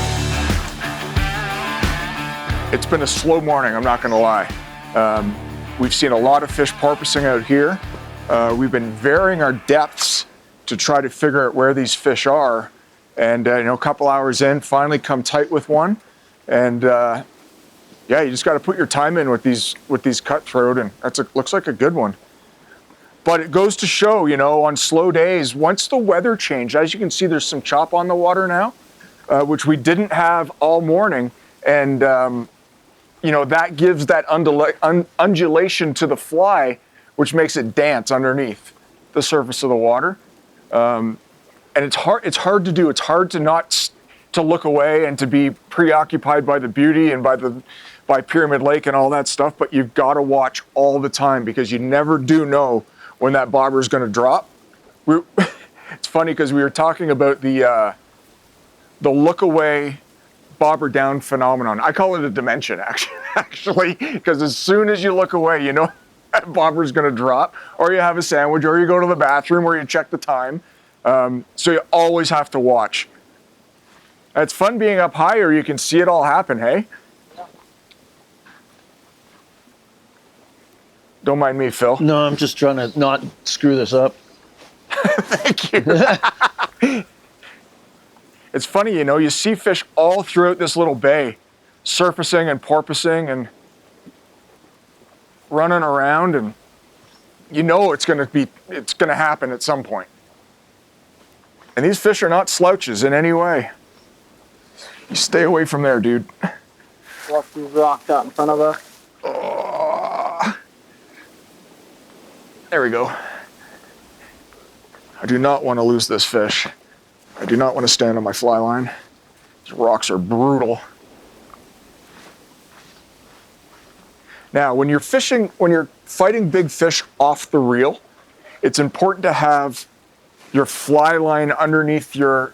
It's been a slow morning, I'm not gonna lie. We've seen a lot of fish porpoising out here. We've been varying our depths to try to figure out where these fish are. And you know, a couple hours in, finally come tight with one. And yeah, you just gotta put your time in with these cutthroat, and looks like a good one. But it goes to show, you know, on slow days, once the weather changed, as you can see, there's some chop on the water now, which we didn't have all morning. And, you know, that gives that undulation to the fly, which makes it dance underneath the surface of the water. And it's hard to do. It's hard to not to look away and to be preoccupied by the beauty and by Pyramid Lake and all that stuff. But you've got to watch all the time, because you never do know when that bobber is going to drop. It's funny because we were talking about the look away, bobber down phenomenon. I call it a dimension, actually, because as soon as you look away, you know that bobber is going to drop, or you have a sandwich, or you go to the bathroom, or you check the time. So you always have to watch. It's fun being up higher. You can see it all happen, hey? Don't mind me, Phil. No, I'm just trying to not screw this up. Thank you. It's funny, you know, you see fish all throughout this little bay, surfacing and porpoising and running around, and you know it's gonna happen at some point. And these fish are not slouches in any way. You stay away from there, dude. Watch these rocks out in front of us. There we go. I do not want to lose this fish. I do not want to stand on my fly line. These rocks are brutal. Now, when you're fighting big fish off the reel, it's important to have your fly line underneath your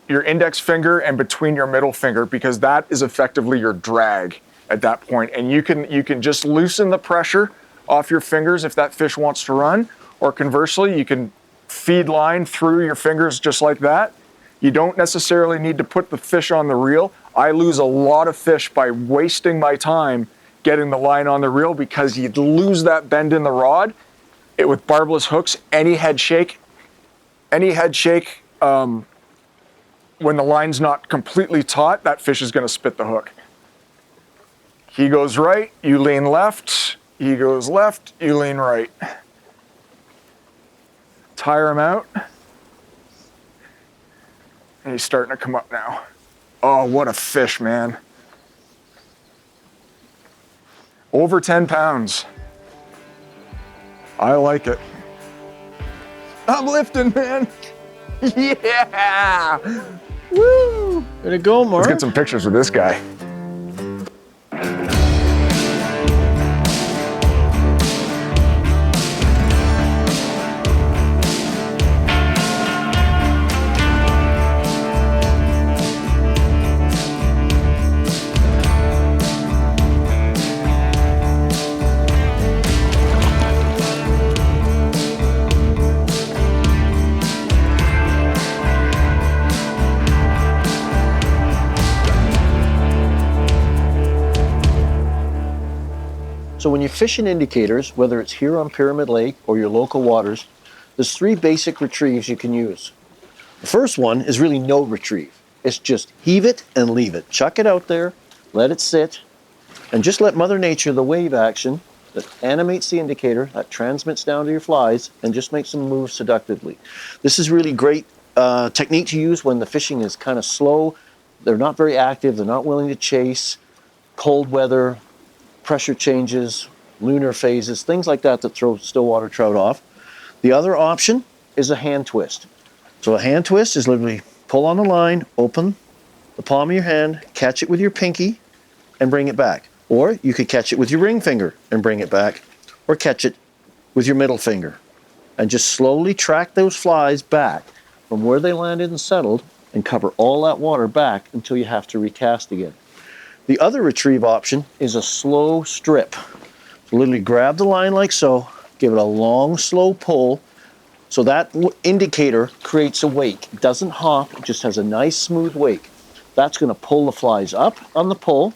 index finger and between your middle finger, because that is effectively your drag at that point. And you can just loosen the pressure off your fingers if that fish wants to run, or conversely, you can feed line through your fingers just like that. You don't necessarily need to put the fish on the reel. I lose a lot of fish by wasting my time getting the line on the reel, because you'd lose that bend in the rod. With barbless hooks, any head shake, when the line's not completely taut, that fish is going to spit the hook. He goes right, you lean left. He goes left, you lean right. Tire him out. And he's starting to come up now. Oh, what a fish, man. Over 10 pounds. I like it. I'm lifting, man. Yeah! Woo! Way to go, Mark. Let's get some pictures with this guy. So when you're fishing indicators, whether it's here on Pyramid Lake or your local waters, there's 3 basic retrieves you can use. The first one is really no retrieve. It's just heave it and leave it. Chuck it out there, let it sit, and just let Mother Nature, the wave action that animates the indicator, that transmits down to your flies, and just makes them move seductively. This is really great technique to use when the fishing is kind of slow. They're not very active, they're not willing to chase, cold weather, pressure changes, lunar phases, things like that that throw stillwater trout off. The other option is a hand twist. So a hand twist is literally pull on the line, open the palm of your hand, catch it with your pinky, and bring it back. Or you could catch it with your ring finger and bring it back, or catch it with your middle finger. And just slowly track those flies back from where they landed and settled and cover all that water back until you have to recast again. The other retrieve option is a slow strip. So literally grab the line like so, give it a long, slow pull. So that indicator creates a wake. It doesn't hop, it just has a nice smooth wake. That's gonna pull the flies up on the pull,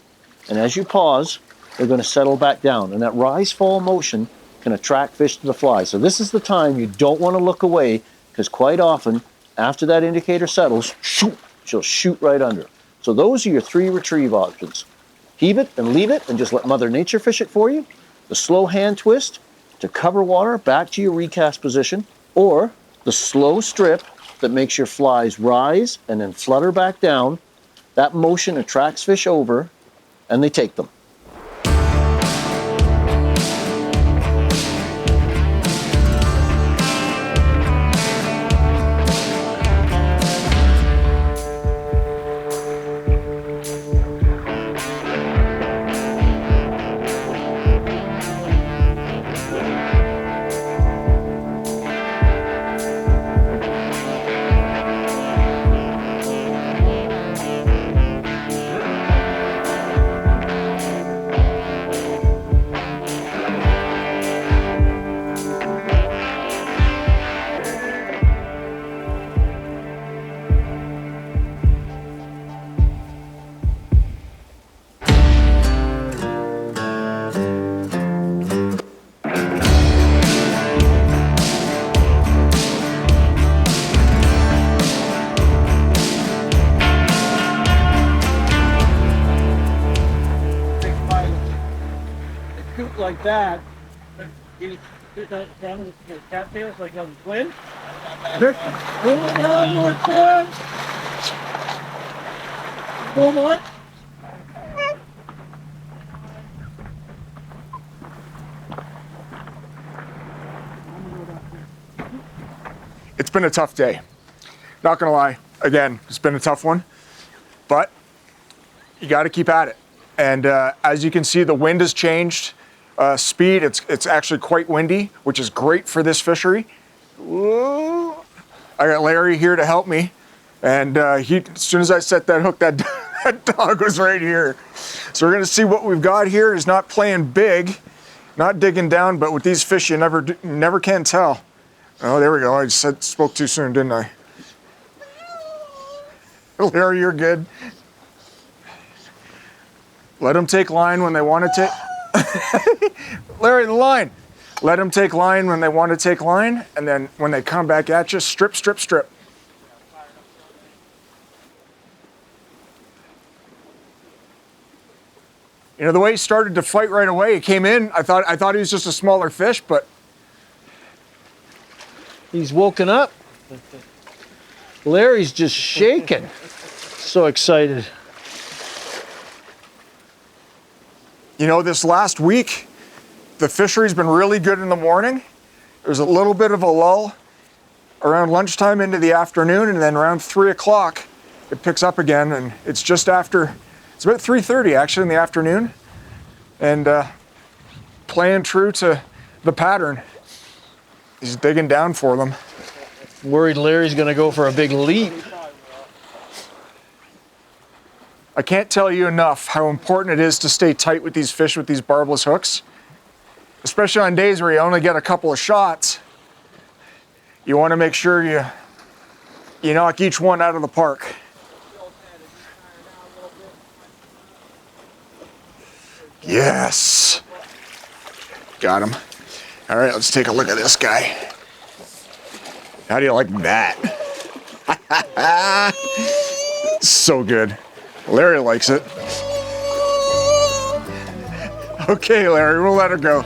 and as you pause, they're gonna settle back down. And that rise-fall motion can attract fish to the fly. So this is the time you don't wanna look away, because quite often, after that indicator settles, shoot, she'll shoot right under. So those are your 3 retrieve options. Heave it and leave it and just let Mother Nature fish it for you. The slow hand twist to cover water back to your recast position, or the slow strip that makes your flies rise and then flutter back down. That motion attracts fish over and they take them. Like that, you shoot that down with your cattails like on the twin. One more. It's been a tough day. Not gonna lie, again, it's been a tough one, but you gotta keep at it. And as you can see, the wind has changed. Speed, it's actually quite windy, which is great for this fishery. Whoa. I got Larry here to help me, and as soon as I set that hook, that dog was right here. So we're gonna see what we've got here. He's not playing big, not digging down, but with these fish, you never can tell. Oh, there we go. I spoke too soon, didn't I? Larry, you're good. Let them take line when they want to take. Larry, the line. Let them take line when they want to take line, and then when they come back at you, strip, strip, strip. You know, the way he started to fight right away, he came in, I thought he was just a smaller fish, but he's woken up. Larry's just shaking. So excited. You know, this last week, the fishery's been really good in the morning. There's a little bit of a lull around lunchtime into the afternoon, and then around 3 o'clock, it picks up again, and it's just after, it's about 3:30 actually in the afternoon, and playing true to the pattern. He's digging down for them. Worried Larry's gonna go for a big leap. I can't tell you enough how important it is to stay tight with these fish with these barbless hooks, especially on days where you only get a couple of shots. You want to make sure you knock each one out of the park. Yes. Got him. All right, let's take a look at this guy. How do you like that? So good. Larry likes it. Okay, Larry, we'll let her go.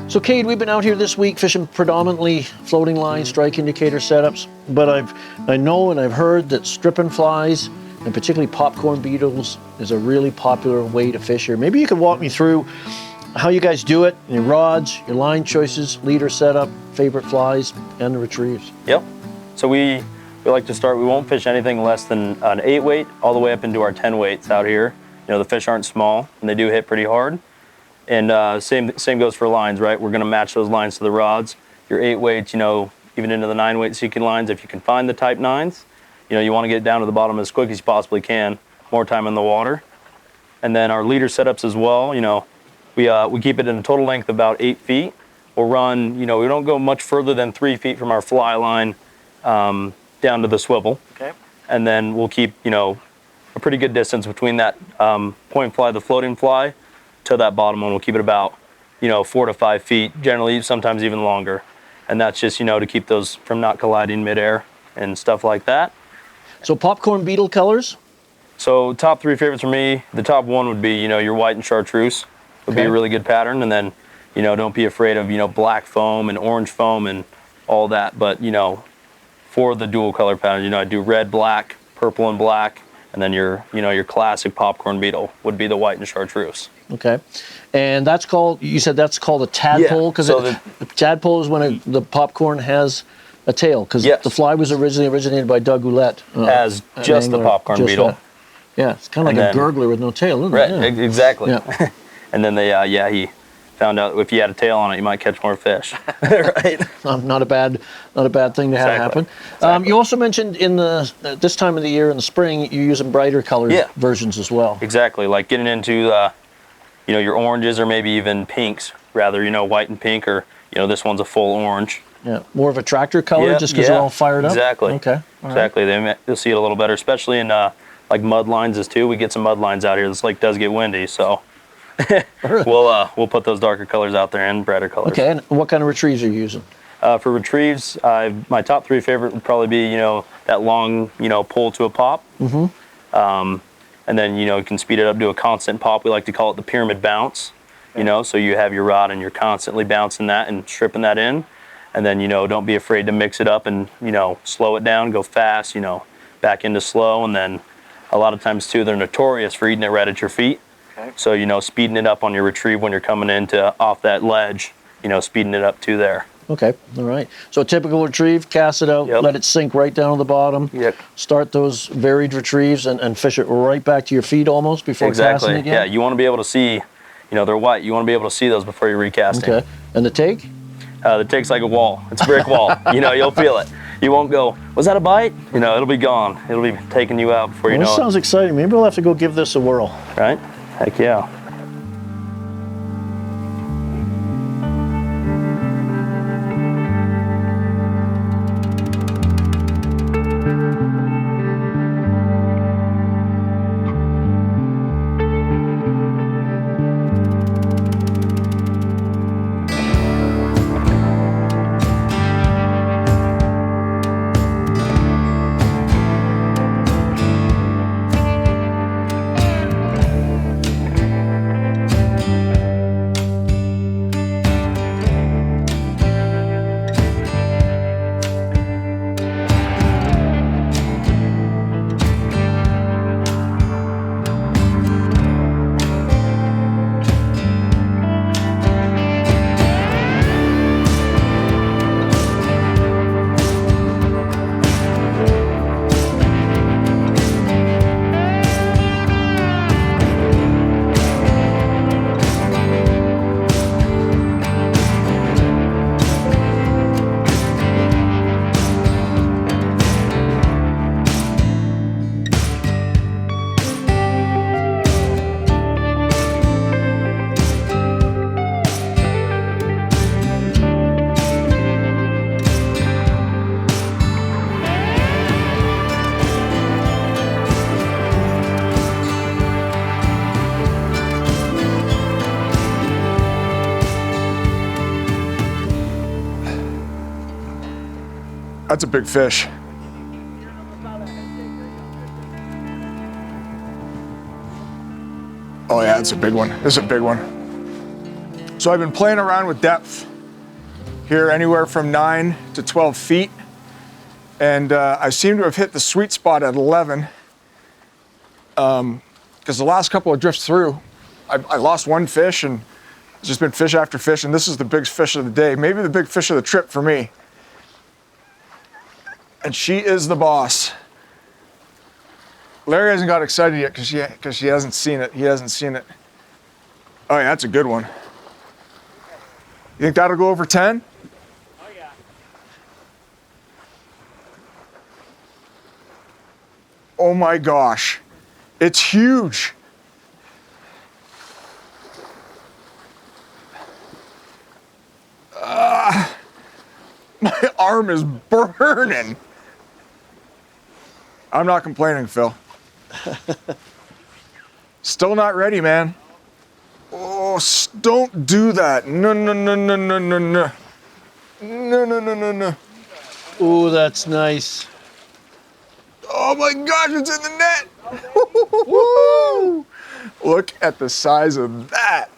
So Cade, we've been out here this week fishing predominantly floating line, strike indicator setups, but I know and I've heard that stripping flies, and particularly popcorn beetles, is a really popular way to fish here. Maybe you could walk me through how you guys do it, your rods, your line choices, leader setup, favorite flies, and the retrieves. Yep. So we like to start, we won't fish anything less than an 8 weight all the way up into our 10 weights out here. You know, the fish aren't small and they do hit pretty hard. And same goes for lines, right? We're gonna match those lines to the rods. Your 8 weights, you know, even into the 9 weight seeking lines, if you can find the type 9s, you know, you wanna get it down to the bottom as quick as you possibly can, more time in the water. And then our leader setups as well, you know, we keep it in a total length of about 8 feet. We'll run, you know, we don't go much further than 3 feet from our fly line down to the swivel. Okay. And then we'll keep, you know, a pretty good distance between that point fly, the floating fly, to that bottom one. We'll keep it about, you know, 4 to 5 feet, generally, sometimes even longer. And that's just, you know, to keep those from not colliding midair and stuff like that. So popcorn beetle colors? So top 3 favorites for me, the top 1 would be, you know, your white and chartreuse would be a really good pattern. And then, you know, don't be afraid of, you know, black foam and orange foam and all that. But, you know, for the dual color pattern, you know, I do red, black, purple and black. And then your, you know, your classic popcorn beetle would be the white and chartreuse. Okay. And that's called, you said that's called a tadpole? Because so the tadpole is when the popcorn has a tail. Because the fly was originated by Doug Ouellette. As just the popcorn beetle. That. Yeah, it's kind of like a gurgler with no tail, isn't it? Right, exactly. Yeah. And then he found out if you had a tail on it, you might catch more fish. Right. Not a bad thing to have happen. Exactly. You also mentioned in this time of the year in the spring, you're using brighter colored versions as well. Exactly, like getting into you know, your oranges or maybe even pinks, rather, you know, white and pink, or, you know, this one's a full orange. Yeah, more of a tractor color just because they're all fired up? Exactly. Okay. Exactly. You'll see it a little better, especially in like mud lines as too. We get some mud lines out here. This lake does get windy, so we'll put those darker colors out there and brighter colors. Okay, and what kind of retrieves are you using? For retrieves, my top 3 favorite would probably be, you know, that long, you know, pull to a pop. Mm-hmm. And then, you know, you can speed it up to a constant pop. We like to call it the pyramid bounce, you know, so you have your rod and you're constantly bouncing that and stripping that in. And then, you know, don't be afraid to mix it up and, you know, slow it down, go fast, you know, back into slow. And then a lot of times too, they're notorious for eating it right at your feet. Okay. So, you know, speeding it up on your retrieve when you're coming into off that ledge, you know, speeding it up to there. Okay, all right. So typical retrieve, cast it out, let it sink right down to the bottom. Yep. Start those varied retrieves and fish it right back to your feet almost before casting again? Yeah, you want to be able to see, you know, they're white. You want to be able to see those before you're recasting. Okay, and the take? The take's like a wall. It's a brick wall. You know, you'll feel it. You won't go, was that a bite? You know, it'll be gone. It'll be taking you out before you know it. This sounds exciting. Maybe we'll have to go give this a whirl. Right? Heck yeah. That's a big fish. Oh yeah, it's a big one. This is a big one. So I've been playing around with depth here, anywhere from 9 to 12 feet. And I seem to have hit the sweet spot at 11. Because the last couple of drifts through, I lost one fish, and it's just been fish after fish, and this is the biggest fish of the day, maybe the big fish of the trip for me. And she is the boss. Larry hasn't got excited yet because she hasn't seen it. He hasn't seen it. Oh yeah, that's a good one. You think that'll go over 10? Oh yeah. Oh my gosh. It's huge. My arm is burning. I'm not complaining, Phil. Still not ready, man. Oh, don't do that. No, no, no, no, no, no, no. No, no, no, no, no. Ooh, that's nice. Oh my gosh, it's in the net. Woo! Look at the size of that.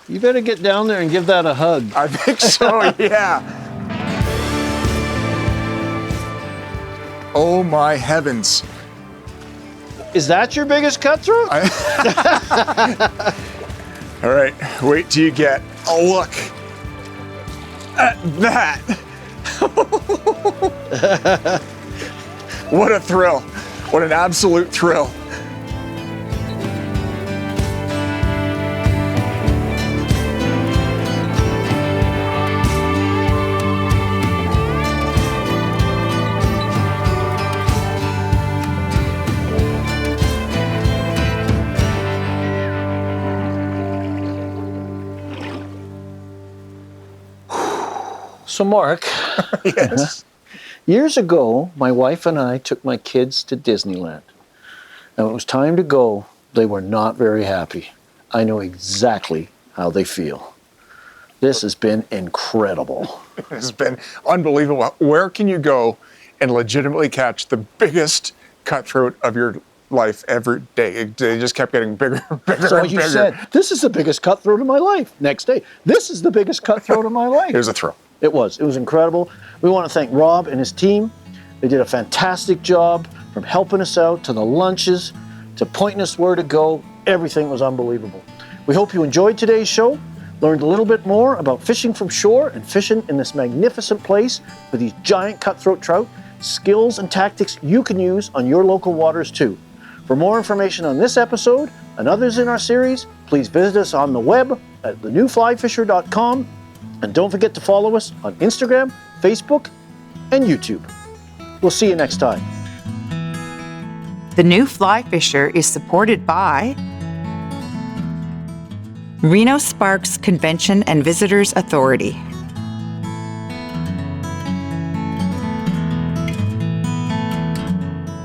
You better get down there and give that a hug. I think so, yeah. Oh my heavens. Is that your biggest cutthroat? All right, wait till you get a look at that. What a thrill. What an absolute thrill. So Mark, yes. Years ago, my wife and I took my kids to Disneyland. And when it was time to go, they were not very happy. I know exactly how they feel. This has been incredible. It has been unbelievable. Where can you go and legitimately catch the biggest cutthroat of your life every day? They just kept getting bigger and bigger So and you bigger. said, this is the biggest cutthroat of my life. Next day, this is the biggest cutthroat of my life. It was a thrill. It was incredible. We want to thank Rob and his team. They did a fantastic job, from helping us out to the lunches, to pointing us where to go. Everything was unbelievable. We hope you enjoyed today's show, learned a little bit more about fishing from shore and fishing in this magnificent place with these giant cutthroat trout, skills and tactics you can use on your local waters too. For more information on this episode and others in our series, please visit us on the web at thenewflyfisher.com. And don't forget to follow us on Instagram, Facebook, and YouTube. We'll see you next time. The New Fly Fisher is supported by Reno Sparks Convention and Visitors Authority,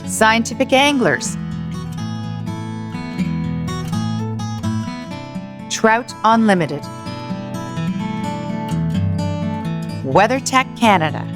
Scientific Anglers, Trout Unlimited, WeatherTech Canada,